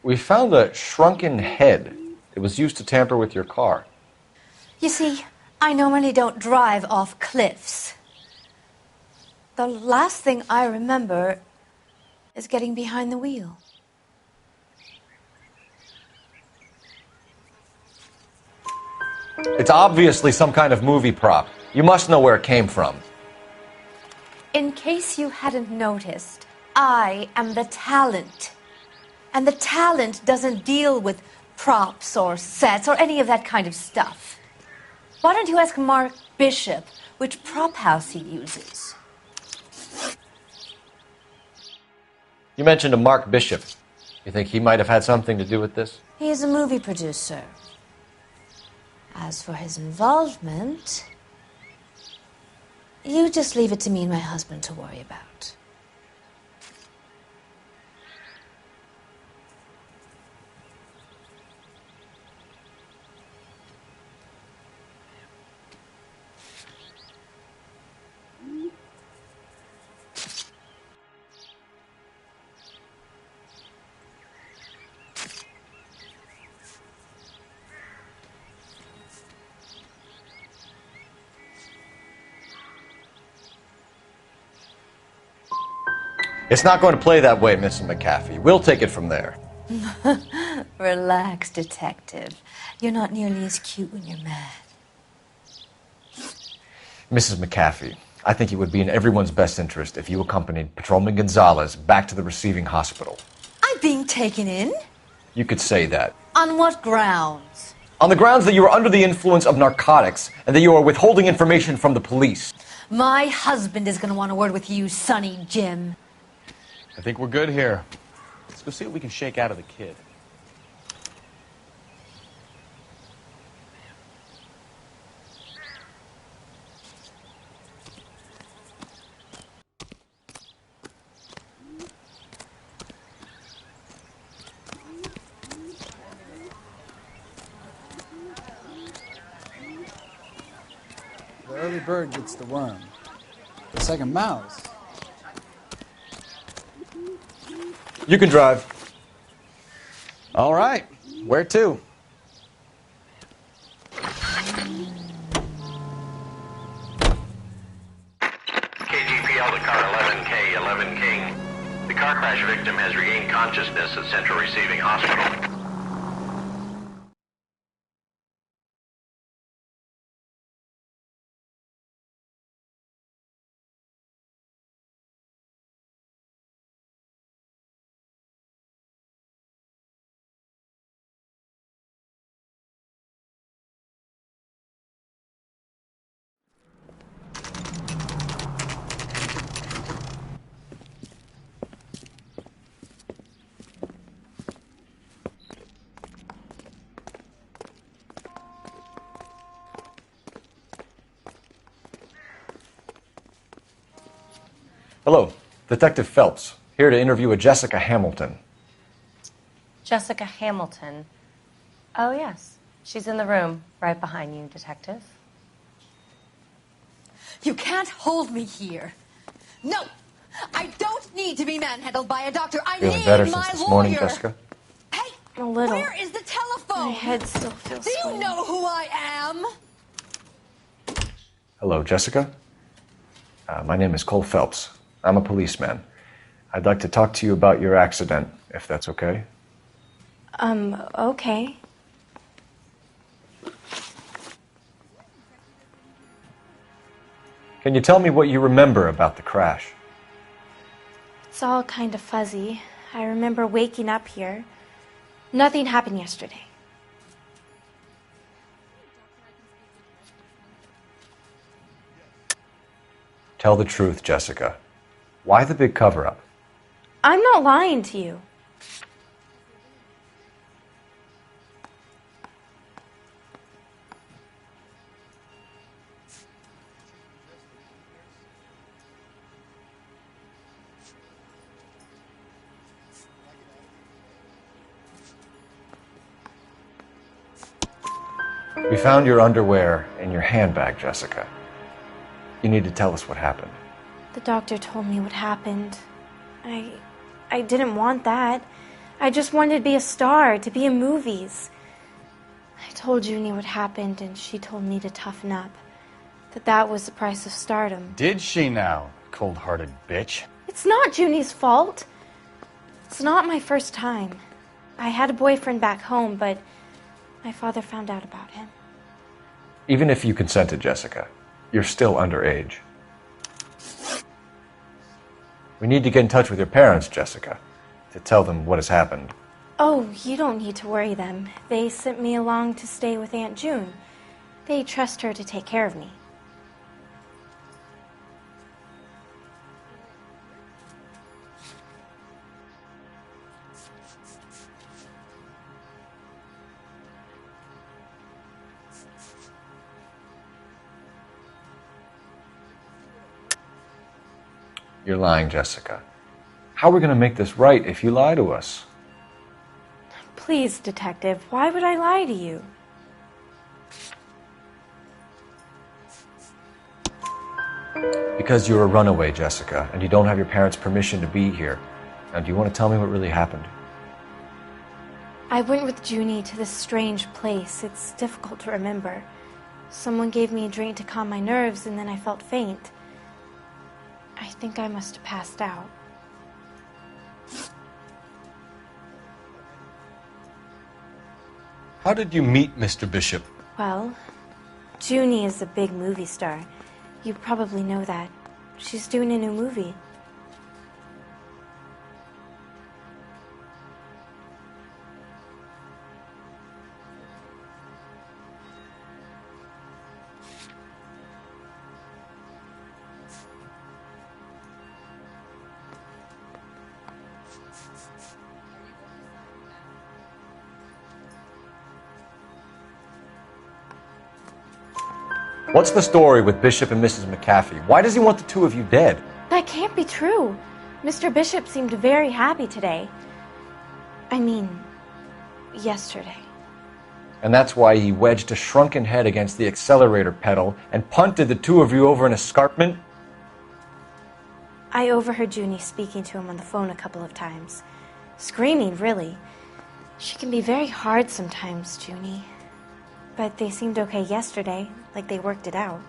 We found a shrunken head. It was used to tamper with your car. You see, I normally don't drive off cliffs. The last thing I remember is getting behind the wheel. It's obviously some kind of movie prop. You must know where it came from. In case you hadn't noticed, I am the talent. And the talent doesn't deal with props or sets or any of that kind of stuff. Why don't you ask Mark Bishop which prop house he uses? You mentioned a Mark Bishop. You think he might have had something to do with this? He is a movie producer. As for his involvement, you just leave it to me and my husband to worry about. It's not going to play that way, Mrs. McAfee. We'll take it from there. Relax, detective. You're not nearly as cute when you're mad. Mrs. McAfee, I think it would be in everyone's best interest if you accompanied Patrolman Gonzalez back to the receiving hospital. I'm being taken in? You could say that. On what grounds? On the grounds that you are under the influence of narcotics and that you are withholding information from the police. My husband is going to want a word with you, Sonny Jim. I think we're good here. Let's go see what we can shake out of the kid. The early bird gets the worm. The second mouse. You can drive. All right. Where to? KGPL to car 11K, 11 King. The car crash victim has regained consciousness at Central Receiving Hospital. Hello, Detective Phelps, here to interview a Jessica Hamilton. Jessica Hamilton. Oh, yes. She's in the room right behind you, Detective. You can't hold me here. No! I don't need to be manhandled by a doctor. I Feeling need better my since this lawyer. morning, Jessica? A little. Where is the telephone? My head still feels Do you squirmy. know who I am? Hello, Jessica. My name is Cole Phelps. I'm a policeman. I'd like to talk to you about your accident, if that's okay. Okay. Can you tell me what you remember about the crash? It's all kind of fuzzy. I remember waking up here. Nothing happened yesterday. Tell the truth, Jessica. Why the big cover-up? I'm not lying to you. We found your underwear in your handbag, Jessica. You need to tell us what happened. The doctor told me what happened. I didn't want that. I just wanted to be a star, to be in movies. I told Junie what happened, and she told me to toughen up. That was the price of stardom. Did she now, cold-hearted bitch? It's not Junie's fault. It's not my first time. I had a boyfriend back home, but my father found out about him. Even if you consented, Jessica, you're still underage. We need to get in touch with your parents, Jessica, to tell them what has happened. Oh, you don't need to worry them. They sent me along to stay with Aunt June. They trust her to take care of me. You're lying, Jessica. How are we going to make this right if you lie to us? Please, Detective, why would I lie to you? Because you're a runaway, Jessica, and you don't have your parents' permission to be here. Now, do you want to tell me what really happened? I went with Junie to this strange place. It's difficult to remember. Someone gave me a drink to calm my nerves, and then I felt faint. I think I must have passed out. How did you meet Mr. Bishop? Well, Junie is a big movie star. You probably know that. She's doing a new movie. What's the story with Bishop and Mrs. McAfee? Why does he want the two of you dead? That can't be true. Mr. Bishop seemed very happy today. I mean, yesterday. And that's why he wedged a shrunken head against the accelerator pedal and punted the two of you over an escarpment? I overheard Junie speaking to him on the phone a couple of times. Screaming, really. She can be very hard sometimes, Junie. But they seemed okay yesterday, like they worked it out.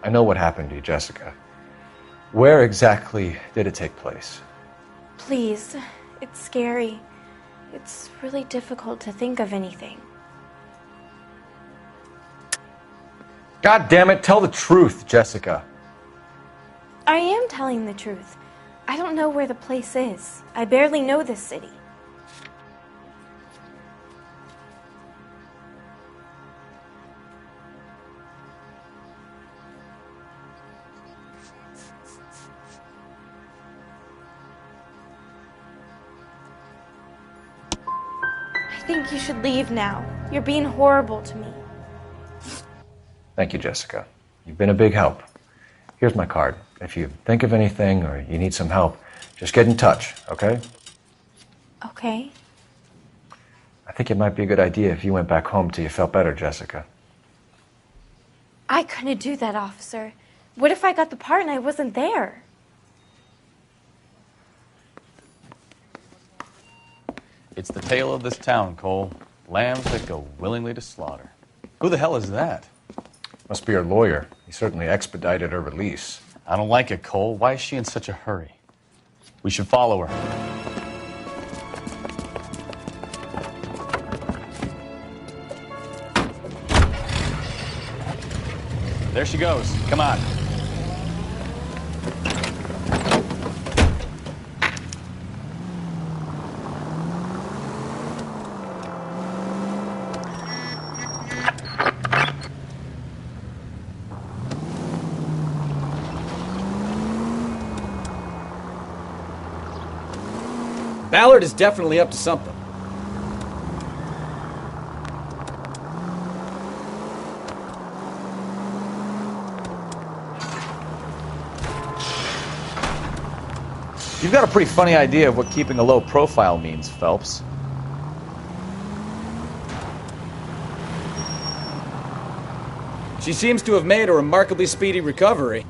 I know what happened to you, Jessica. Where exactly did it take place? Please, it's scary. It's really difficult to think of anything. God damn it, tell the truth, Jessica. I am telling the truth. I don't know where the place is. I barely know this city. I think you should leave now. You're being horrible to me. Thank you, Jessica. You've been a big help. Here's my card. If you think of anything or you need some help, just get in touch, okay? Okay. I think it might be a good idea if you went back home till you felt better, Jessica. I couldn't do that, officer. What if I got the part and I wasn't there? It's the tale of this town, Cole. Lambs that go willingly to slaughter. Who the hell is that? Must be her lawyer. He certainly expedited her release. I don't like it, Cole. Why is she in such a hurry? We should follow her. There she goes. Come on. Ballard is definitely up to something. You've got a pretty funny idea of what keeping a low profile means, Phelps. She seems to have made a remarkably speedy recovery.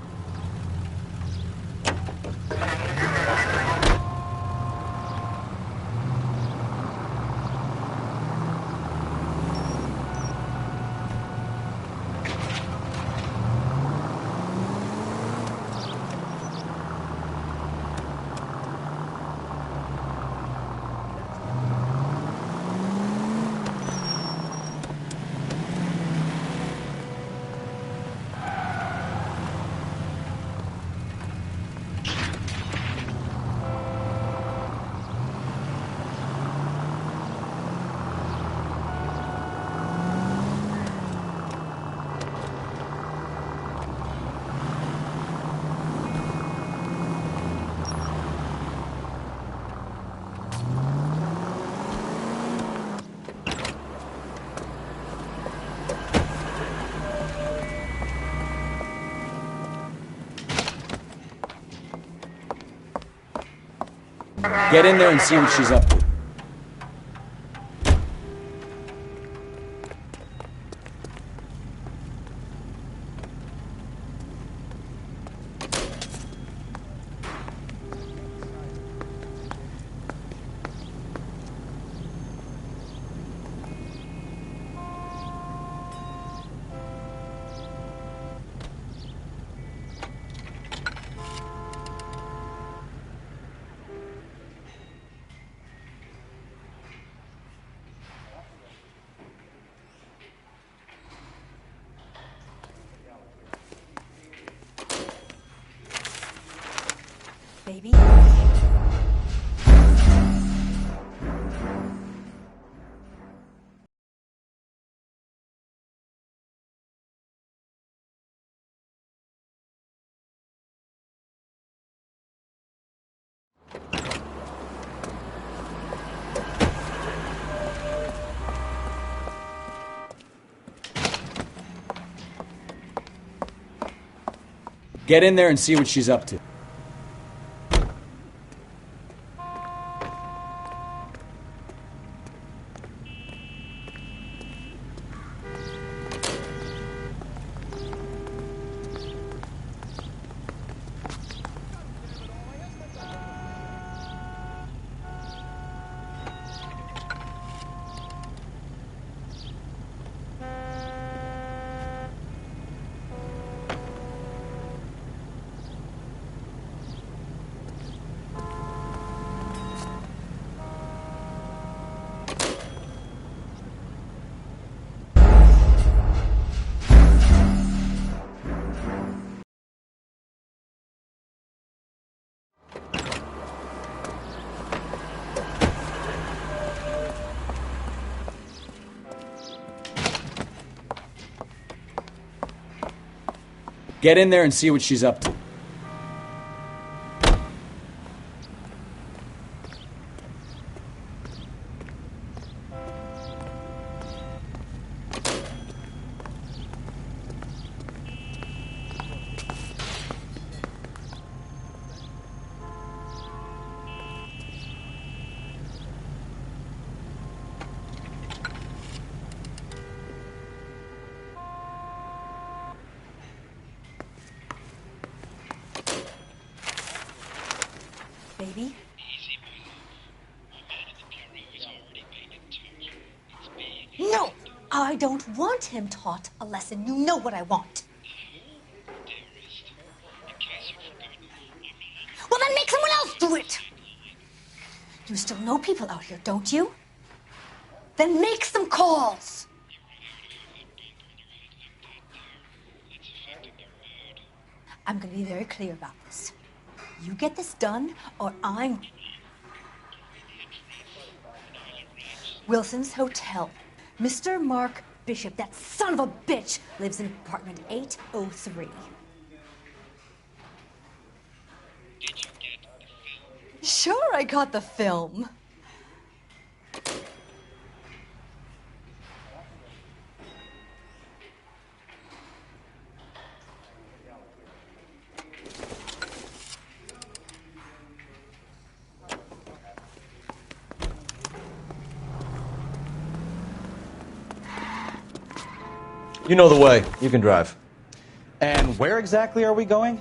Get in there and see what she's up to. Baby. Get in there and see what she's up to. Get in there and see what she's up to. Baby? No! I don't want him taught a lesson. You know what I want. Well, then make someone else do it! You still know people out here, don't you? Then make some calls! I'm gonna be very clear about this. You get this done, or I'm... Wilson's Hotel. Mr. Mark Bishop, that son of a bitch, lives in apartment 803. Sure, I got the film. You know the way. You can drive. And where exactly are we going?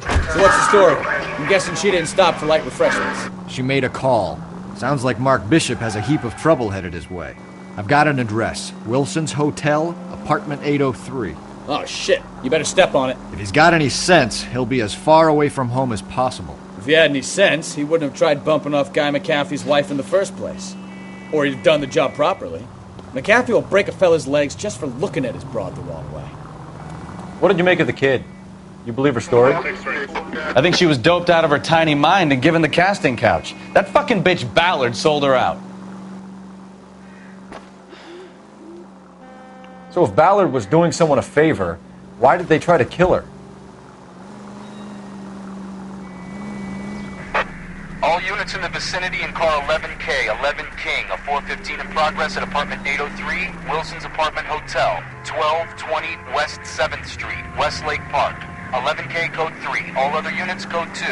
So what's the story? I'm guessing she didn't stop for light refreshments. She made a call. Sounds like Mark Bishop has a heap of trouble headed his way. I've got an address. Wilson's Hotel, apartment 803. Oh, shit. You better step on it. If he's got any sense, he'll be as far away from home as possible. If he had any sense, he wouldn't have tried bumping off Guy McAfee's wife in the first place. Or he'd have done the job properly. McAfee will break a fella's legs just for looking at his broad the wrong way. What did you make of the kid? You believe her story? I think she was doped out of her tiny mind and given the casting couch. That fucking bitch Ballard sold her out. So if Ballard was doing someone a favor, why did they try to kill her? All units in the vicinity in car 11K, 11 King, a 415 in progress at apartment 803, Wilson's Apartment Hotel, 1220 West 7th Street, Westlake Park. 11K code 3, all other units code 2.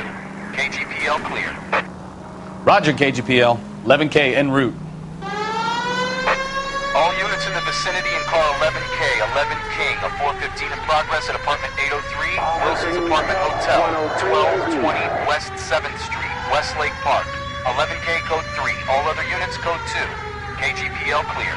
KGPL clear. Roger, KGPL. 11K en route. All units in the vicinity in car 11K, 11 King, a 415 in progress at apartment 803, Wilson's Apartment Hotel, 1220 West 7th Street, Westlake Park. 11K code 3, all other units code 2. KGPL clear.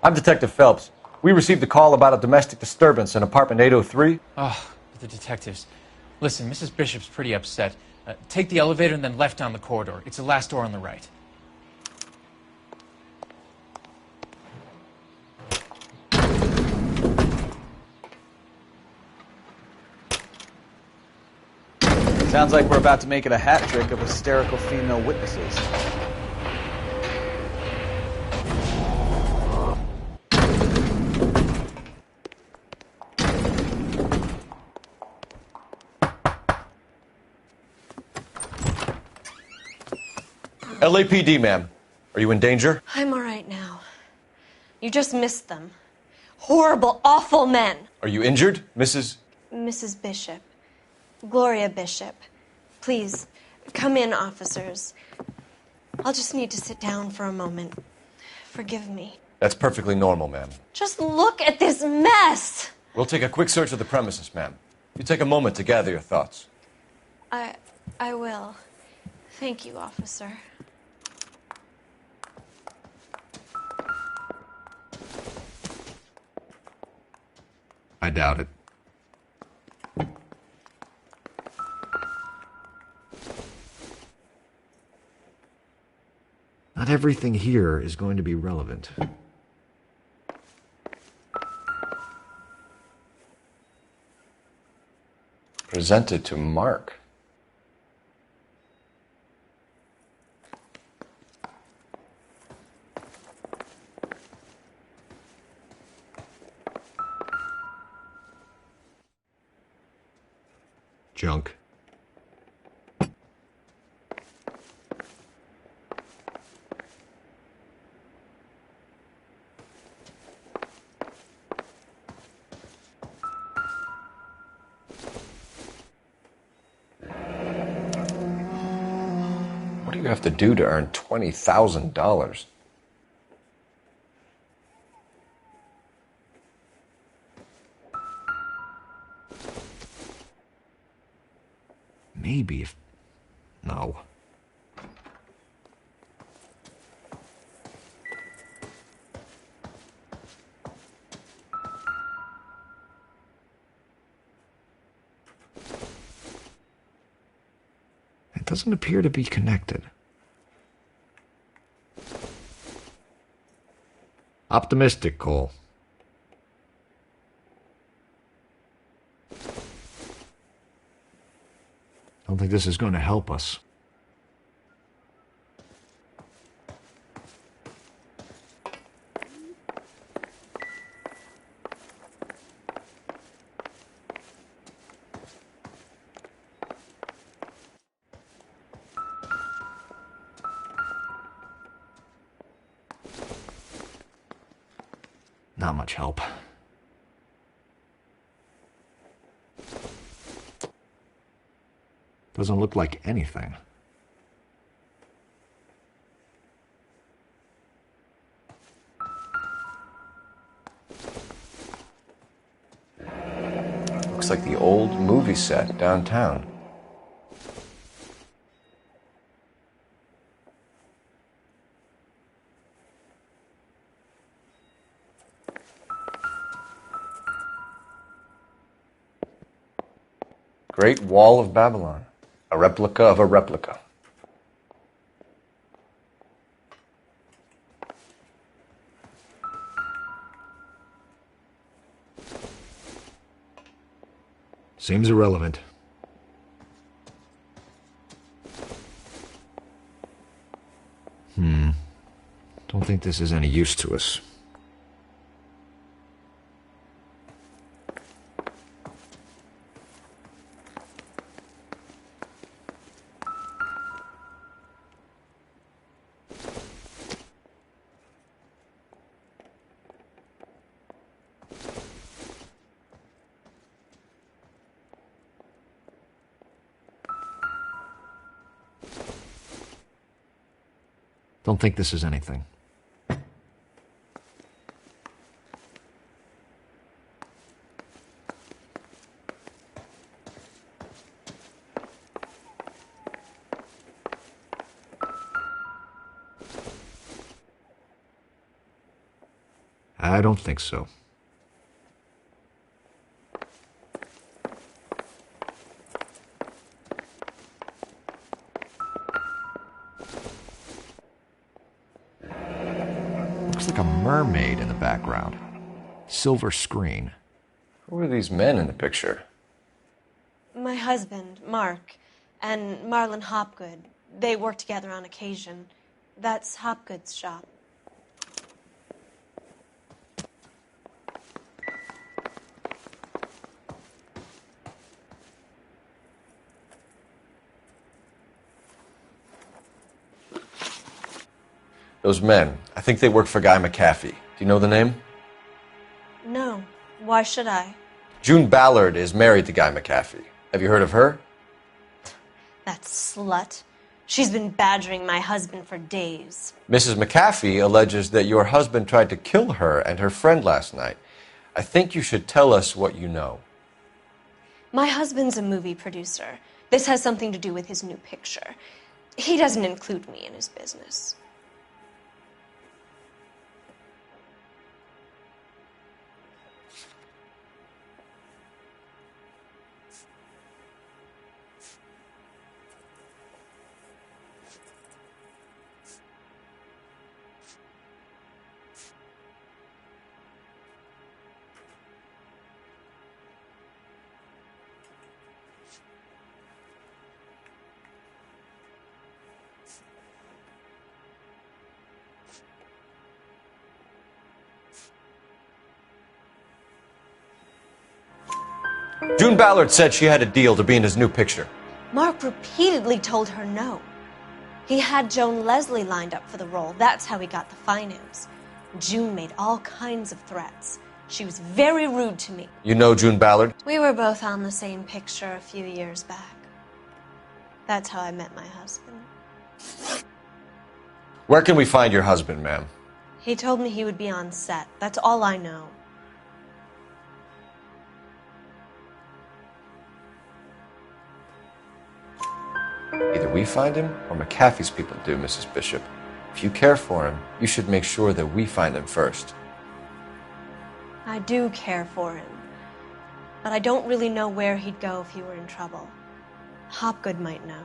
I'm Detective Phelps. We received a call about a domestic disturbance in apartment 803. Oh, the detectives. Listen, Mrs. Bishop's pretty upset. Take the elevator and then left down the corridor. It's the last door on the right. Sounds like we're about to make it a hat trick of hysterical female witnesses. LAPD, ma'am. Are you in danger? I'm all right now. You just missed them. Horrible, awful men. Are you injured, Mrs.? Mrs. Bishop. Gloria Bishop. Please, come in, officers. I'll just need to sit down for a moment. Forgive me. That's perfectly normal, ma'am. Just look at this mess. We'll take a quick search of the premises, ma'am. You take a moment to gather your thoughts. I will. Thank you, officer. I doubt it. Not everything here is going to be relevant. Presented to Mark. Junk. What do you have to do to earn $20,000? Maybe if... No. It doesn't appear to be connected. Optimistic, Cole. I don't think this is going to help us. Not much help. Doesn't look like anything. Looks like the old movie set downtown. Great Wall of Babylon. A replica of a replica. Seems irrelevant. Don't think this is any use to us. Don't think this is anything. I don't think so. Looks like a mermaid in the background. Silver screen. Who are these men in the picture? My husband, Mark, and Marlon Hopgood. They work together on occasion. That's Hopgood's shop. Those men, I think they work for Guy McAfee. Do you know the name? No. Why should I? June Ballard is married to Guy McAfee. Have you heard of her? That slut. She's been badgering my husband for days. Mrs. McAfee alleges that your husband tried to kill her and her friend last night. I think you should tell us what you know. My husband's a movie producer. This has something to do with his new picture. He doesn't include me in his business. June Ballard said she had a deal to be in his new picture. Mark repeatedly told her no. He had Joan Leslie lined up for the role. That's how he got the finance. June made all kinds of threats. She was very rude to me. You know June Ballard? We were both on the same picture a few years back. That's how I met my husband. Where can we find your husband, ma'am? He told me he would be on set. That's all I know. Either we find him or McAfee's people do, Mrs. Bishop. If you care for him, you should make sure that we find him first. I do care for him, but I don't really know where he'd go if he were in trouble. Hopgood might know.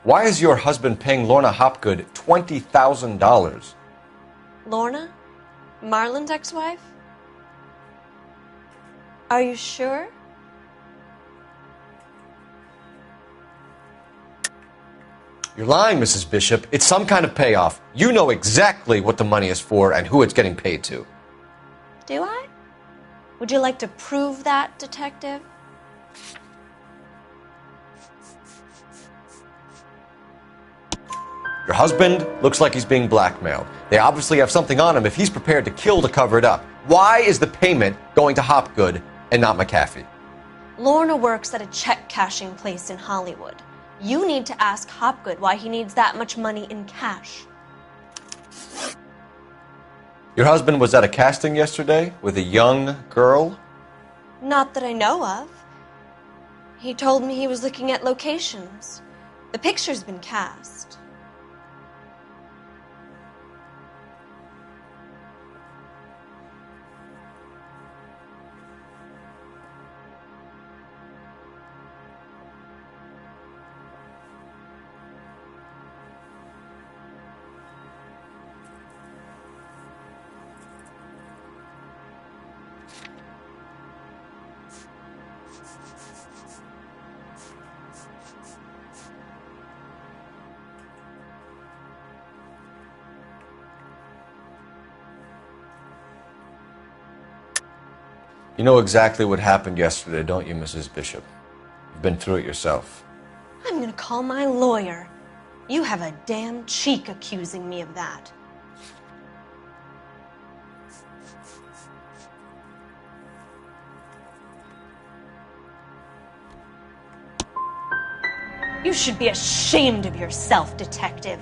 Why is your husband paying Lorna Hopgood $20,000? Lorna? Marlon's ex-wife? Are you sure? You're lying, Mrs. Bishop. It's some kind of payoff. You know exactly what the money is for and who it's getting paid to. Do I? Would you like to prove that, Detective? Your husband looks like he's being blackmailed. They obviously have something on him if he's prepared to kill to cover it up. Why is the payment going to Hopgood and not McAfee? Lorna works at a check-cashing place in Hollywood. You need to ask Hopgood why he needs that much money in cash. Your husband was at a casting yesterday with a young girl? Not that I know of. He told me he was looking at locations. The picture's been cast. You know exactly what happened yesterday, don't you, Mrs. Bishop? You've been through it yourself. I'm gonna call my lawyer. You have a damn cheek accusing me of that. You should be ashamed of yourself, Detective.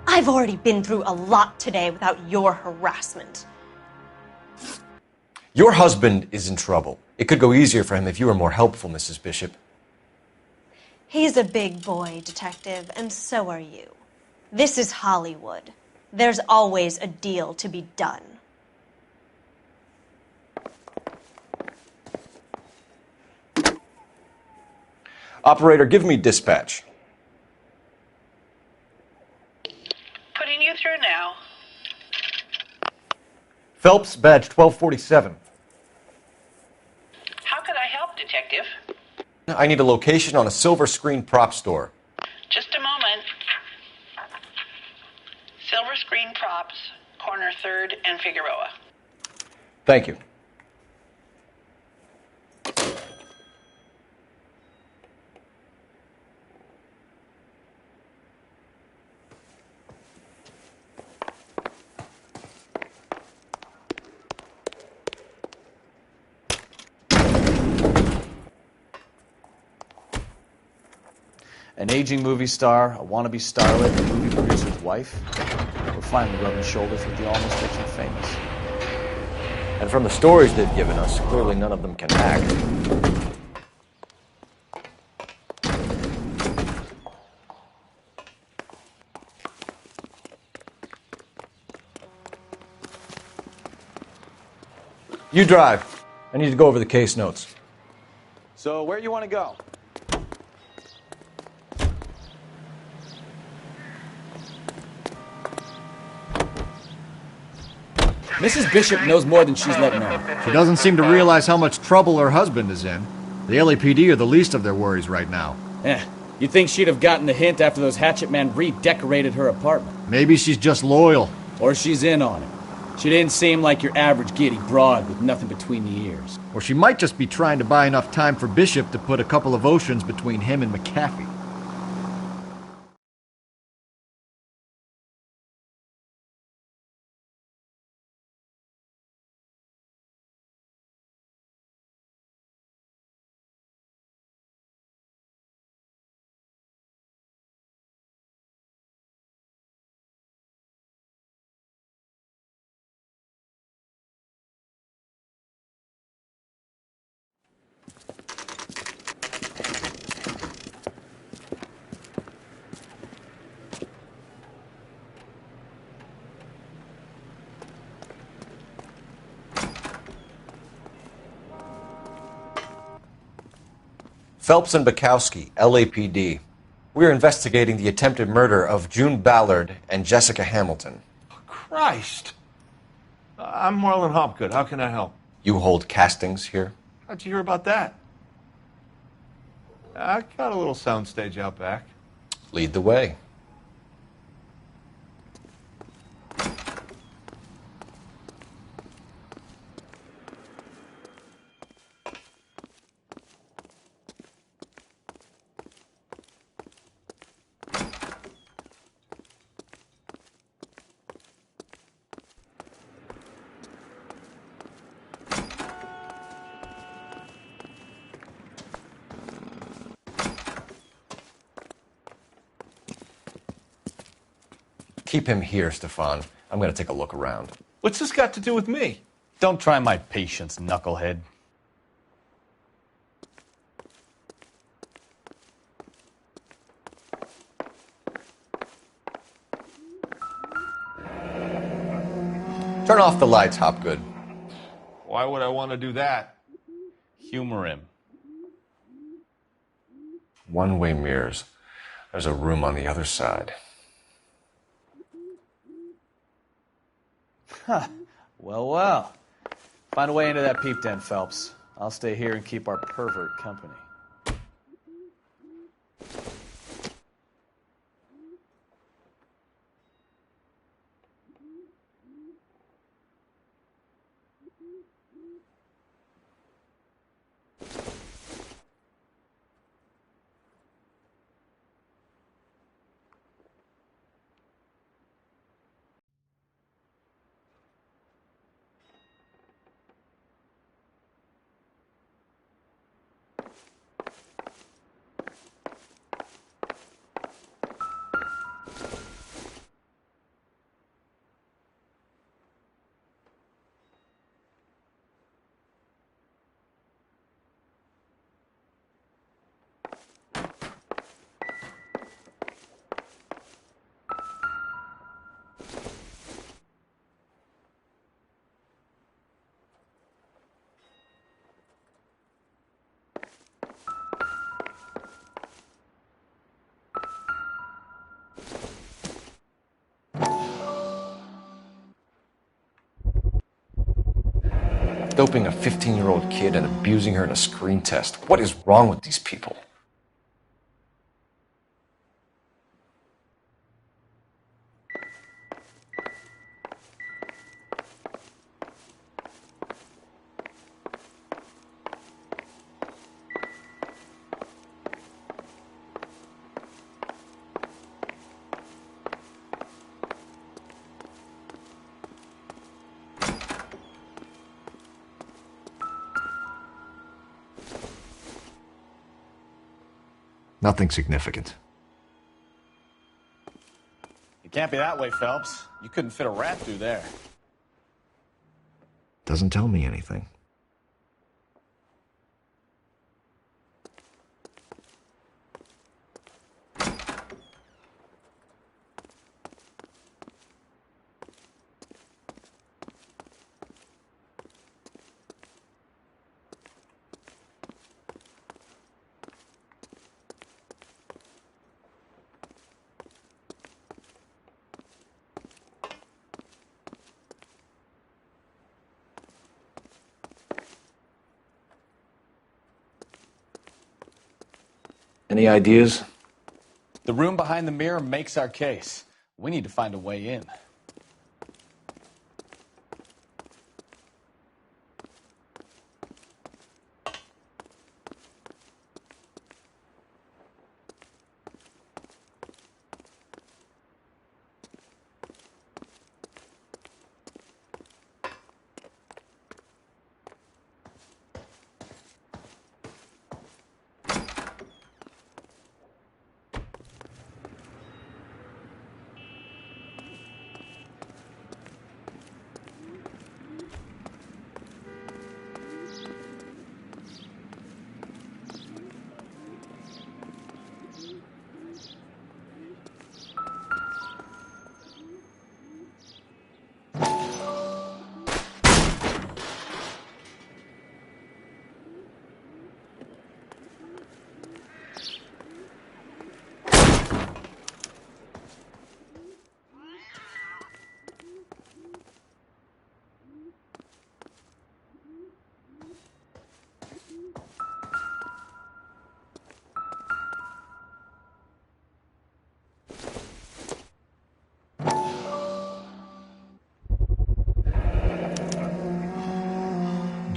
I've already been through a lot today without your harassment. Your husband is in trouble. It could go easier for him if you were more helpful, Mrs. Bishop. He's a big boy, Detective, and so are you. This is Hollywood. There's always a deal to be done. Operator, give me dispatch. Putting you through now. Phelps, badge 1247. How could I help, Detective? I need a location on a silver screen prop store. Just a moment. Silver Screen Props, corner 3rd and Figueroa. Thank you. An aging movie star, a wannabe starlet, a movie producer's wife. We're finally rubbing shoulders with the almost rich and famous. And from the stories they've given us, clearly none of them can act. You drive. I need to go over the case notes. So, where you want to go? Mrs. Bishop knows more than she's letting on. She doesn't seem to realize how much trouble her husband is in. The LAPD are the least of their worries right now. You'd think she'd have gotten the hint after those hatchet men redecorated her apartment. Maybe she's just loyal. Or she's in on it. She didn't seem like your average giddy broad with nothing between the ears. Or she might just be trying to buy enough time for Bishop to put a couple of oceans between him and McAfee. Phelps and Bukowski, LAPD. We're investigating the attempted murder of June Ballard and Jessica Hamilton. Christ! I'm Marlon Hopgood. How can I help? You hold castings here? How'd you hear about that? I got a little soundstage out back. Lead the way. Keep him here, Stefan. I'm going to take a look around. What's this got to do with me? Don't try my patience, knucklehead. Turn off the lights, Hopgood. Why would I want to do that? Humor him. One-way mirrors. There's a room on the other side. Huh. Well. Find a way into that peep den, Phelps. I'll stay here and keep our pervert company. Doping a 15-year-old kid and abusing her in a screen test. What is wrong with these people? Nothing significant. Can't be that way, Phelps. You couldn't fit a rat through there. Doesn't tell me anything. Any ideas? The room behind the mirror makes our case. We need to find a way in.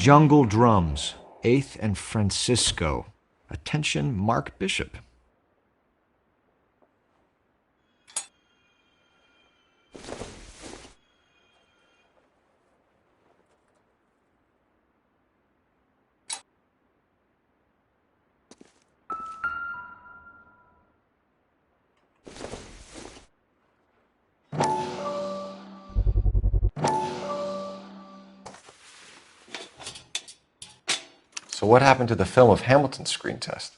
Jungle Drums, 8th and Francisco. Attention, Mark Bishop. So what happened to the film of Hamilton's screen test?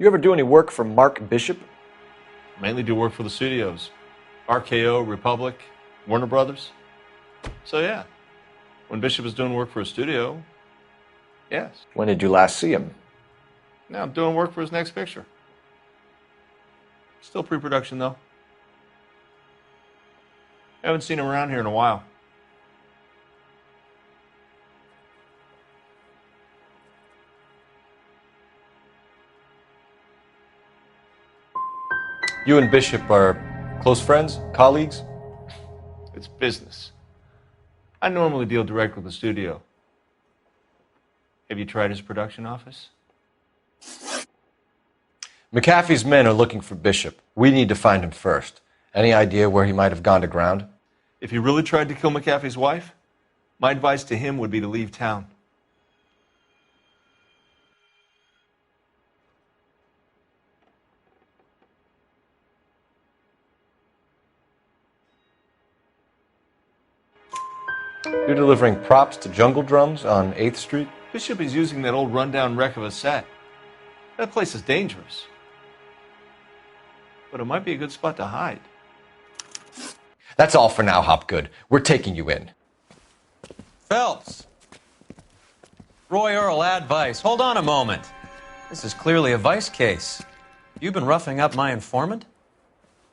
You ever do any work for Mark Bishop? Mainly do work for the studios. RKO, Republic, Warner Brothers. So yeah, when Bishop is doing work for a studio, yes. When did you last see him? Now I'm doing work for his next picture. Still pre-production though. Haven't seen him around here in a while. You and Bishop are close friends, colleagues? It's business. I normally deal direct with the studio. Have you tried his production office? McAfee's men are looking for Bishop. We need to find him first. Any idea where he might have gone to ground? If he really tried to kill McAfee's wife, my advice to him would be to leave town. You're delivering props to Jungle Drums on 8th Street? Bishop is using that old rundown wreck of a set. That place is dangerous. But it might be a good spot to hide. That's all for now, Hopgood. We're taking you in. Phelps! Roy Earl, ad vice. Hold on a moment. This is clearly a vice case. You've been roughing up my informant?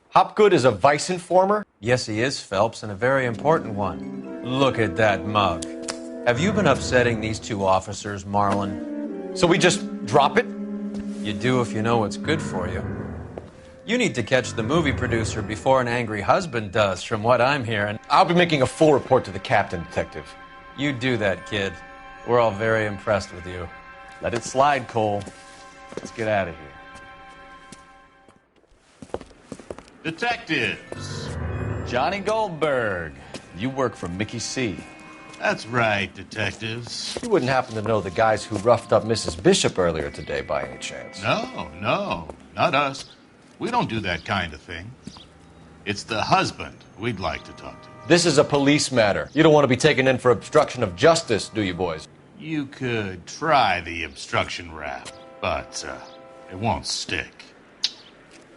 Hopgood is a vice informer? Yes, he is, Phelps, and a very important one. Look at that mug. Have you been upsetting these two officers, Marlin? So we just drop it? You do if you know what's good for you. You need to catch the movie producer before an angry husband does, from what I'm hearing. I'll be making a full report to the captain, Detective. You do that, kid. We're all very impressed with you. Let it slide, Cole. Let's get out of here. Detectives. Johnny Goldberg. You work for Mickey C. That's right, detectives. You wouldn't happen to know the guys who roughed up Mrs. Bishop earlier today by any chance? No, not us. We don't do that kind of thing. It's the husband we'd like to talk to. This is a police matter. You don't want to be taken in for obstruction of justice, do you, boys? You could try the obstruction rap, but it won't stick.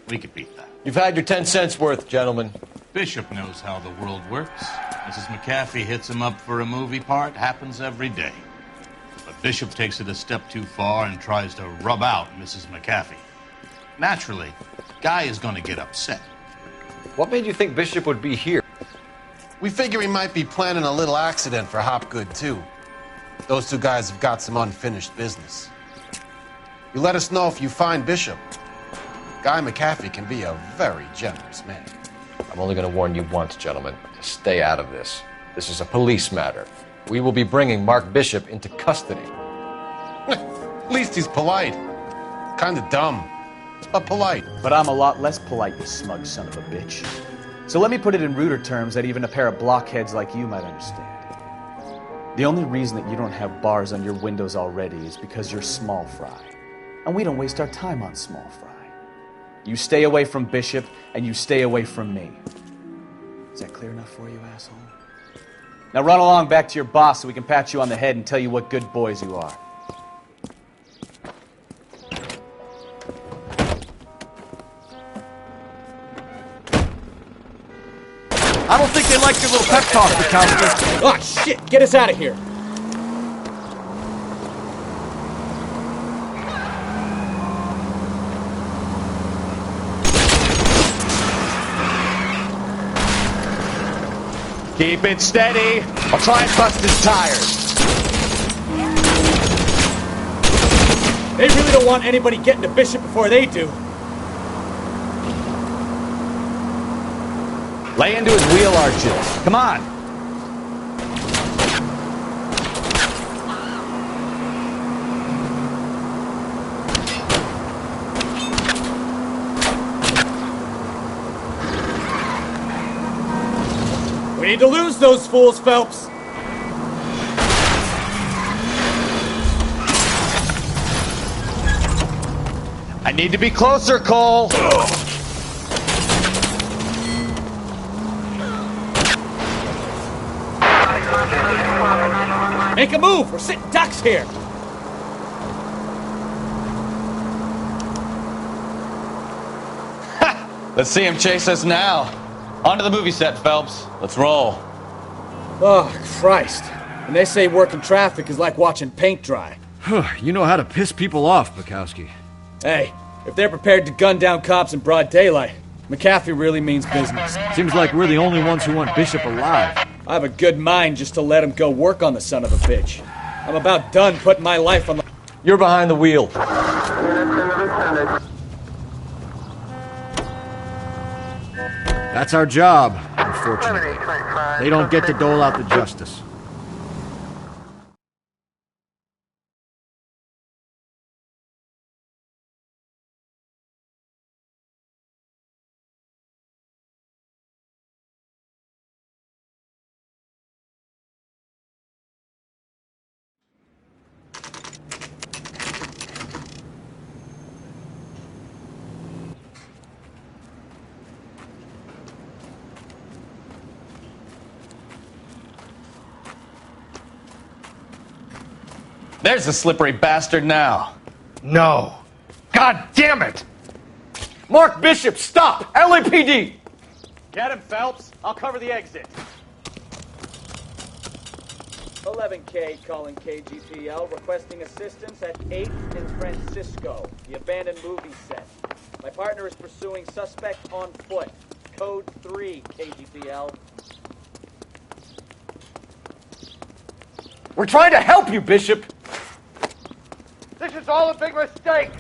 We could beat that. You've had your 10 cents worth, gentlemen. Bishop knows how the world works. Mrs. McAfee hits him up for a movie part. Happens every day. But Bishop takes it a step too far and tries to rub out Mrs. McAfee. Naturally, Guy is going to get upset. What made you think Bishop would be here? We figure he might be planning a little accident for Hopgood, too. Those two guys have got some unfinished business. You let us know if you find Bishop. Guy McAfee can be a very generous man. I'm only going to warn you once, gentlemen. Stay out of this. This is a police matter. We will be bringing Mark Bishop into custody. At least he's polite. Kind of dumb, but polite. But I'm a lot less polite, you smug son of a bitch. So let me put it in ruder terms that even a pair of blockheads like you might understand. The only reason that you don't have bars on your windows already is because you're small fry. And we don't waste our time on small fry. You stay away from Bishop, and you stay away from me. Is that clear enough for you, asshole? Now run along back to your boss so we can pat you on the head and tell you what good boys you are. I don't think they like your little pep talk, Bukowski. Oh, shit! Get us out of here! Keep it steady. I'll try and bust his tires. They really don't want anybody getting to Bishop before they do. Lay into his wheel arches. Come on. We need to lose those fools, Phelps. I need to be closer, Cole. Make a move! We're sitting ducks here! Let's see him chase us now. On to the movie set, Phelps. Let's roll. Oh, Christ. And they say working traffic is like watching paint dry. You know how to piss people off, Bukowski. Hey, if they're prepared to gun down cops in broad daylight, McAfee really means business. Seems like we're the only ones who want Bishop alive. I have a good mind just to let him go work on the son of a bitch. I'm about done putting my life on the... You're behind the wheel. That's our job, unfortunately. They don't get to dole out the justice. There's the slippery bastard now. No. God damn it! Mark Bishop, stop! LAPD! Get him, Phelps. I'll cover the exit. 11K calling KGPL, requesting assistance at 8th in Francisco, the abandoned movie set. My partner is pursuing suspect on foot. Code 3, KGPL. We're trying to help you, Bishop! This is all a big mistake!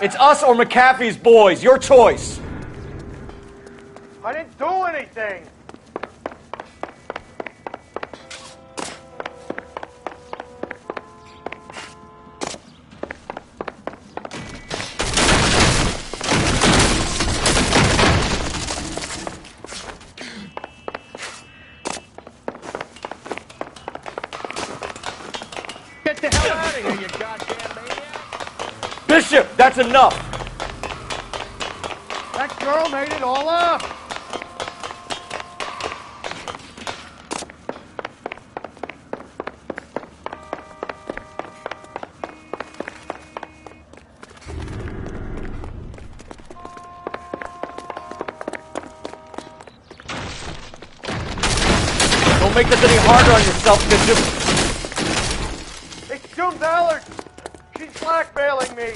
It's us or McAfee's boys. Your choice. I didn't do anything! Get the hell out of here, you goddamn maniac! Bishop, that's enough! That girl made it all up! Don't make this any harder on yourself, Bishop. It's June Ballard! She's blackmailing me!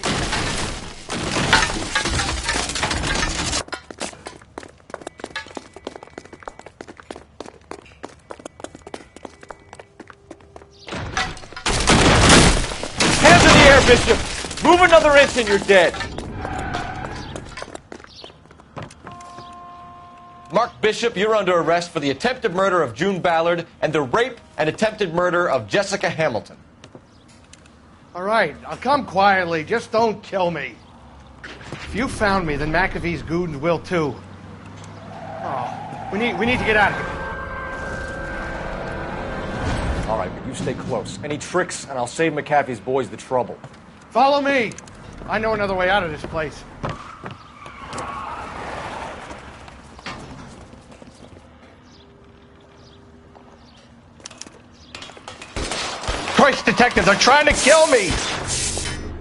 Hands in the air, Bishop! Move another inch and you're dead. Mark Bishop, you're under arrest for the attempted murder of June Ballard and the rape and attempted murder of Jessica Hamilton. All right, I'll come quietly. Just don't kill me. If you found me, then McAfee's goons will too. Oh, we need to get out of here. All right, but you stay close. Any tricks, and I'll save McAfee's boys the trouble. Follow me. I know another way out of this place. Christ, detectives are trying to kill me!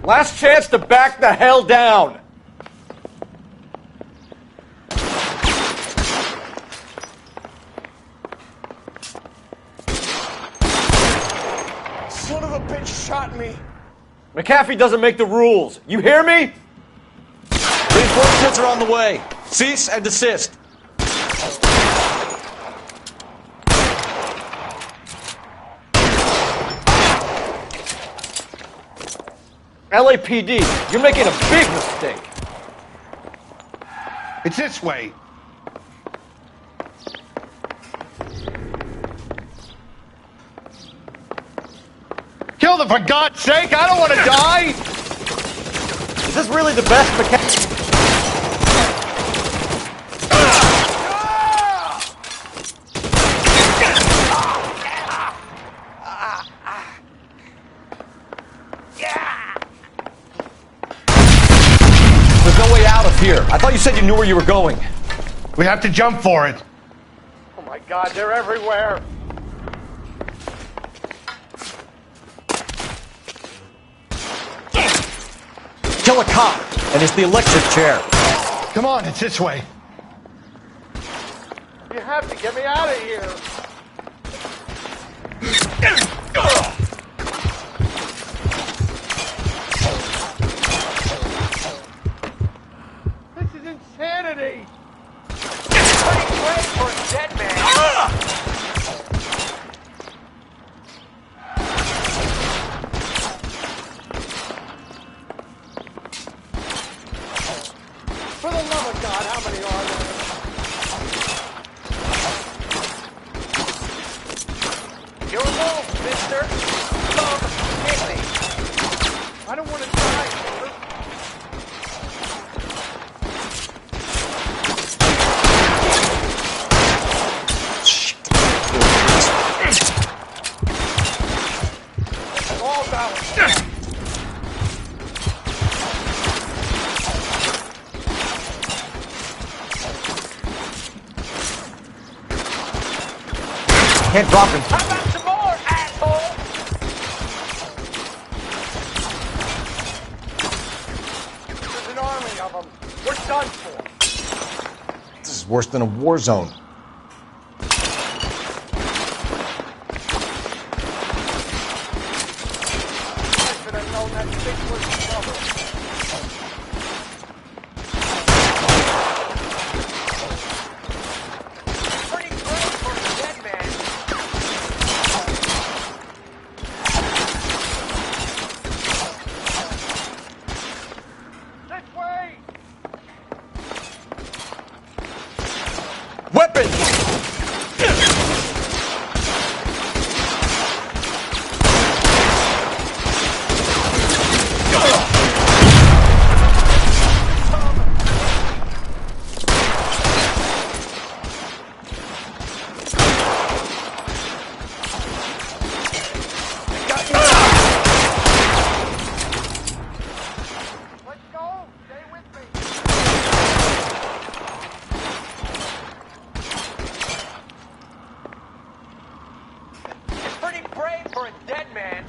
Last chance to back the hell down! Son of a bitch shot me! McAfee doesn't make the rules. You hear me? Reinforcements are on the way. Cease and desist. LAPD, you're making a big mistake. It's this way. Kill them, for God's sake! I don't want to die! Is this really the best McAfee? There's no way out of here. I thought you said you knew where you were going. We have to jump for it. Oh my God, they're everywhere. Kill a cop, and it's the electric chair. Come on, it's this way. You have to get me out of here. This is insanity. Cutting way for a dead man. For the love of God, how many are there? You're alone, mister. Come get me. I don't want to die, sir. All balanced. Can't drop him. How about some more, asshole? There's an army of them. We're done for. This is worse than a war zone. I should have known that thing was trouble. Pretty great for a dead man. This way! Weapons! It's pretty brave for a dead man.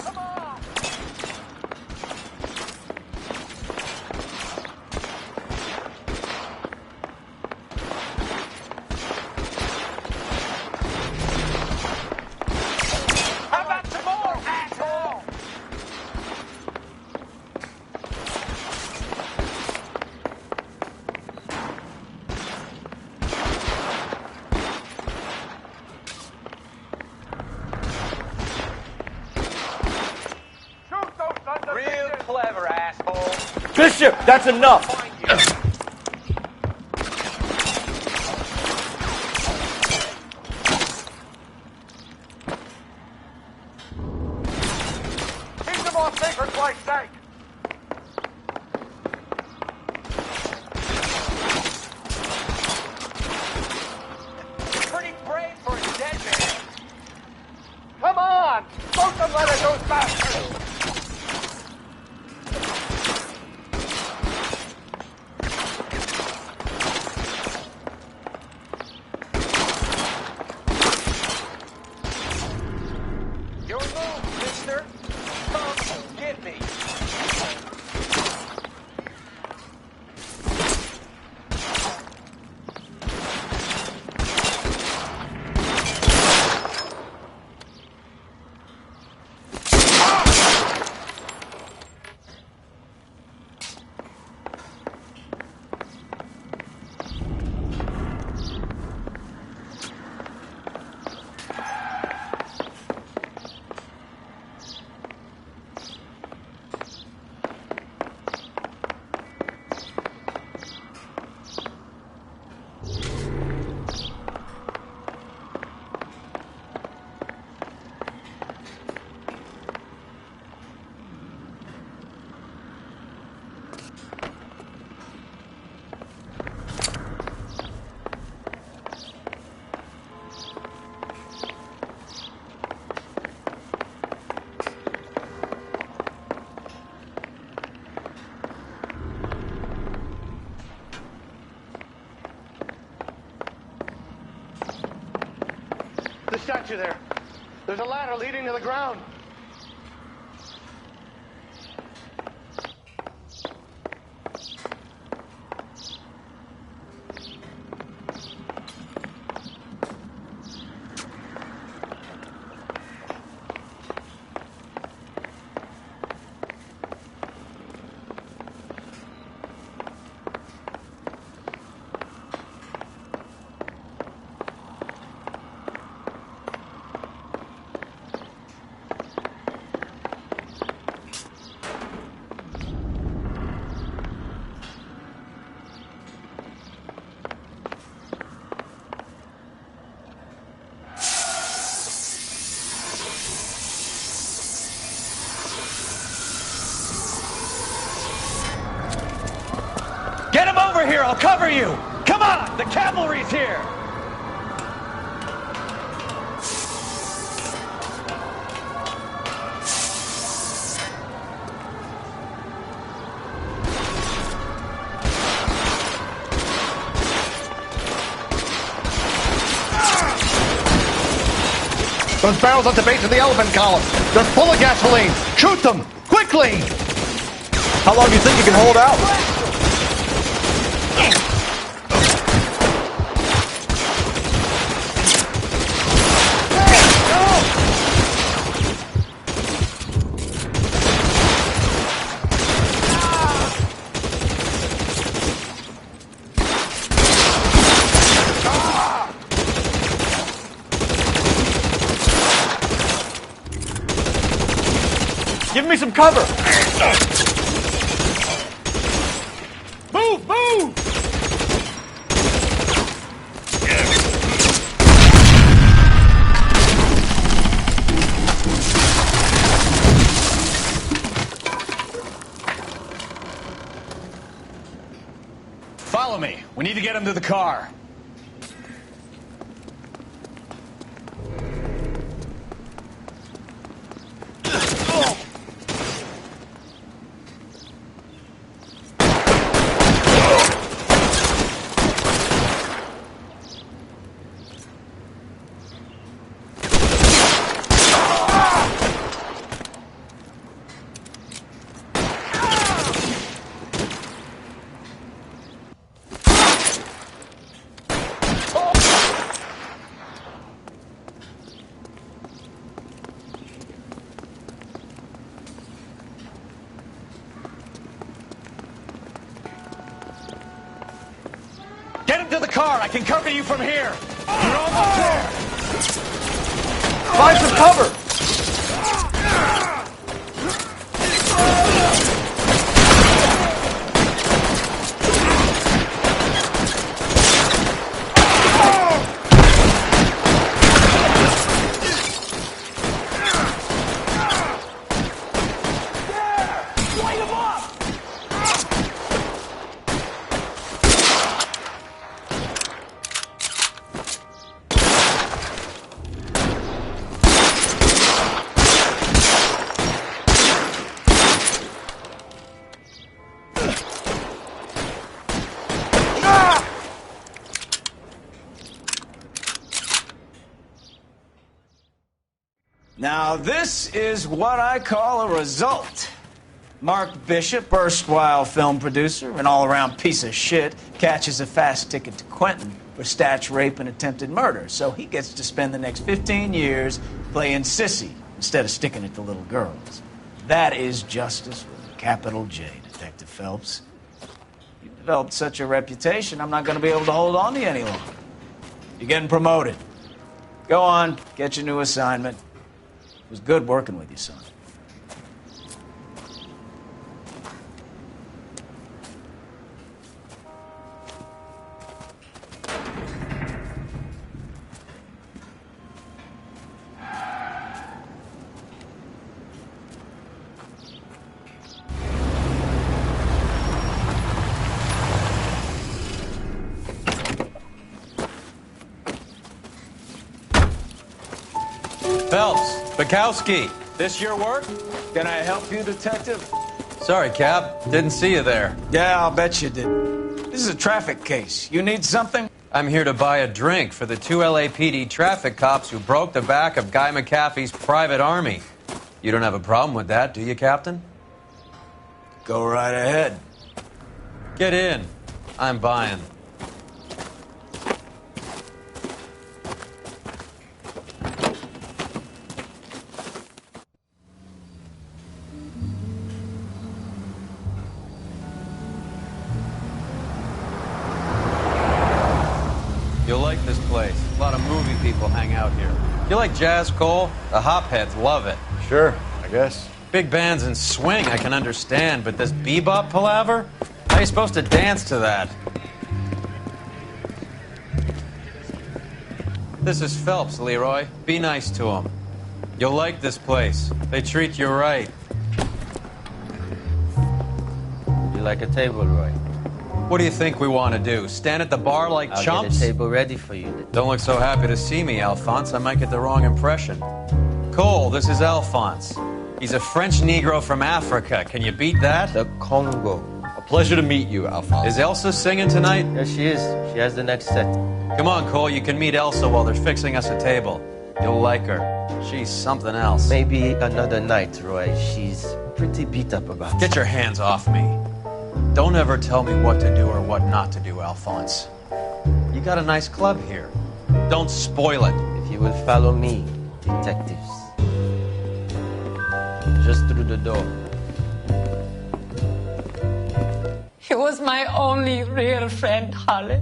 Come on! How about some more, asshole? Real clever, asshole. Bishop, that's enough! Keep them off me, for Christ's sake! Pretty brave for a dead man. Come on! Don't them let those bastards! Your move, mister. Come get me. The statue there. There's a ladder leading to the ground. Get him over here! I'll cover you! Come on! The cavalry's here! Those barrels at the base of the elephant column. They're full of gasoline. Shoot them! Quickly! How long do you think you can hold out? Give me some cover! Move! Move! Follow me. We need to get him to the car. Get him to the car. I can cover you from here. You're almost there. Find some cover! Now, this is what I call a result. Mark Bishop, erstwhile film producer, an all-around piece of shit, catches a fast ticket to Quentin for statch rape and attempted murder, so he gets to spend the next 15 years playing sissy instead of sticking it to little girls. That is justice with a capital J, Detective Phelps. You've developed such a reputation, I'm not going to be able to hold on to you any longer. You're getting promoted. Go on, get your new assignment. It was good working with you, son. Phelps, Bukowski, this your work? Can I help you, Detective? Sorry, Cap. Didn't see you there. Yeah, I'll bet you did. This is a traffic case. You need something? I'm here to buy a drink for the 2 LAPD traffic cops who broke the back of Guy McAfee's private army. You don't have a problem with that, do you, Captain? Go right ahead. Get in. I'm buying. You'll like this place. A lot of movie people hang out here. You like jazz, Cole? The hopheads love it. Sure, I guess. Big bands and swing I can understand, but this bebop palaver? How are you supposed to dance to that? This is Phelps, Leroy. Be nice to him. You'll like this place. They treat you right. You like a table, Roy? What do you think we want to do? Stand at the bar like I'll chumps? get a table ready for you. Don't look so happy to see me, Alphonse. I might get the wrong impression. Cole, this is Alphonse. He's a French Negro from Africa. Can you beat that? The Congo. A pleasure to meet you, Alphonse. Is Elsa singing tonight? Yes, she is. She has the next set. Come on, Cole. You can meet Elsa while they're fixing us a table. You'll like her. She's something else. Maybe another night, Roy. She's pretty beat up about it. Get your hands off me. Don't ever tell me what to do or what not to do, Alphonse. You got a nice club here. Don't spoil it. If you will follow me, detectives. Just through the door. He was my only real friend, Harley.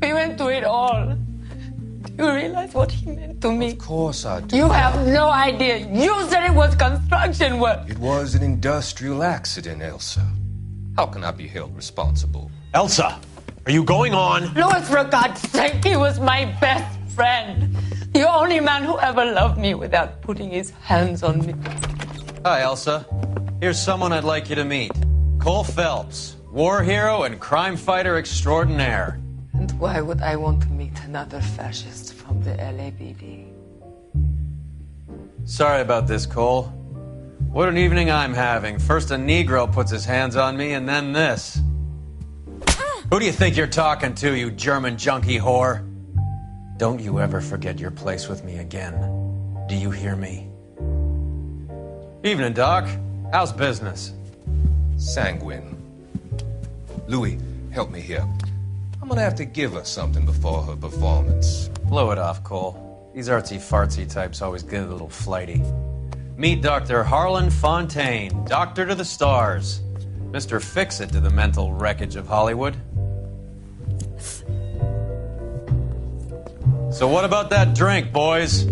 We went through it all. Do you realize what he meant to me? Of course I do. You have no idea. You said it was construction work. It was an industrial accident, Elsa. How can I be held responsible? Elsa, are you going on? Louis, for God's sake, he was my best friend. The only man who ever loved me without putting his hands on me. Hi, Elsa. Here's someone I'd like you to meet. Cole Phelps, war hero and crime fighter extraordinaire. And why would I want to meet another fascist from the LAPD? Sorry about this, Cole. What an evening I'm having. First a Negro puts his hands on me, and then this. Who do you think you're talking to, you German junkie whore? Don't you ever forget your place with me again. Do you hear me? Evening, Doc. How's business? Sanguine. Louis, help me here. I'm gonna have to give her something before her performance. Blow it off, Cole. These artsy-fartsy types always get a little flighty. Meet Dr. Harlan Fontaine, doctor to the stars. Mr. Fix-It to the mental wreckage of Hollywood. So what about that drink, boys?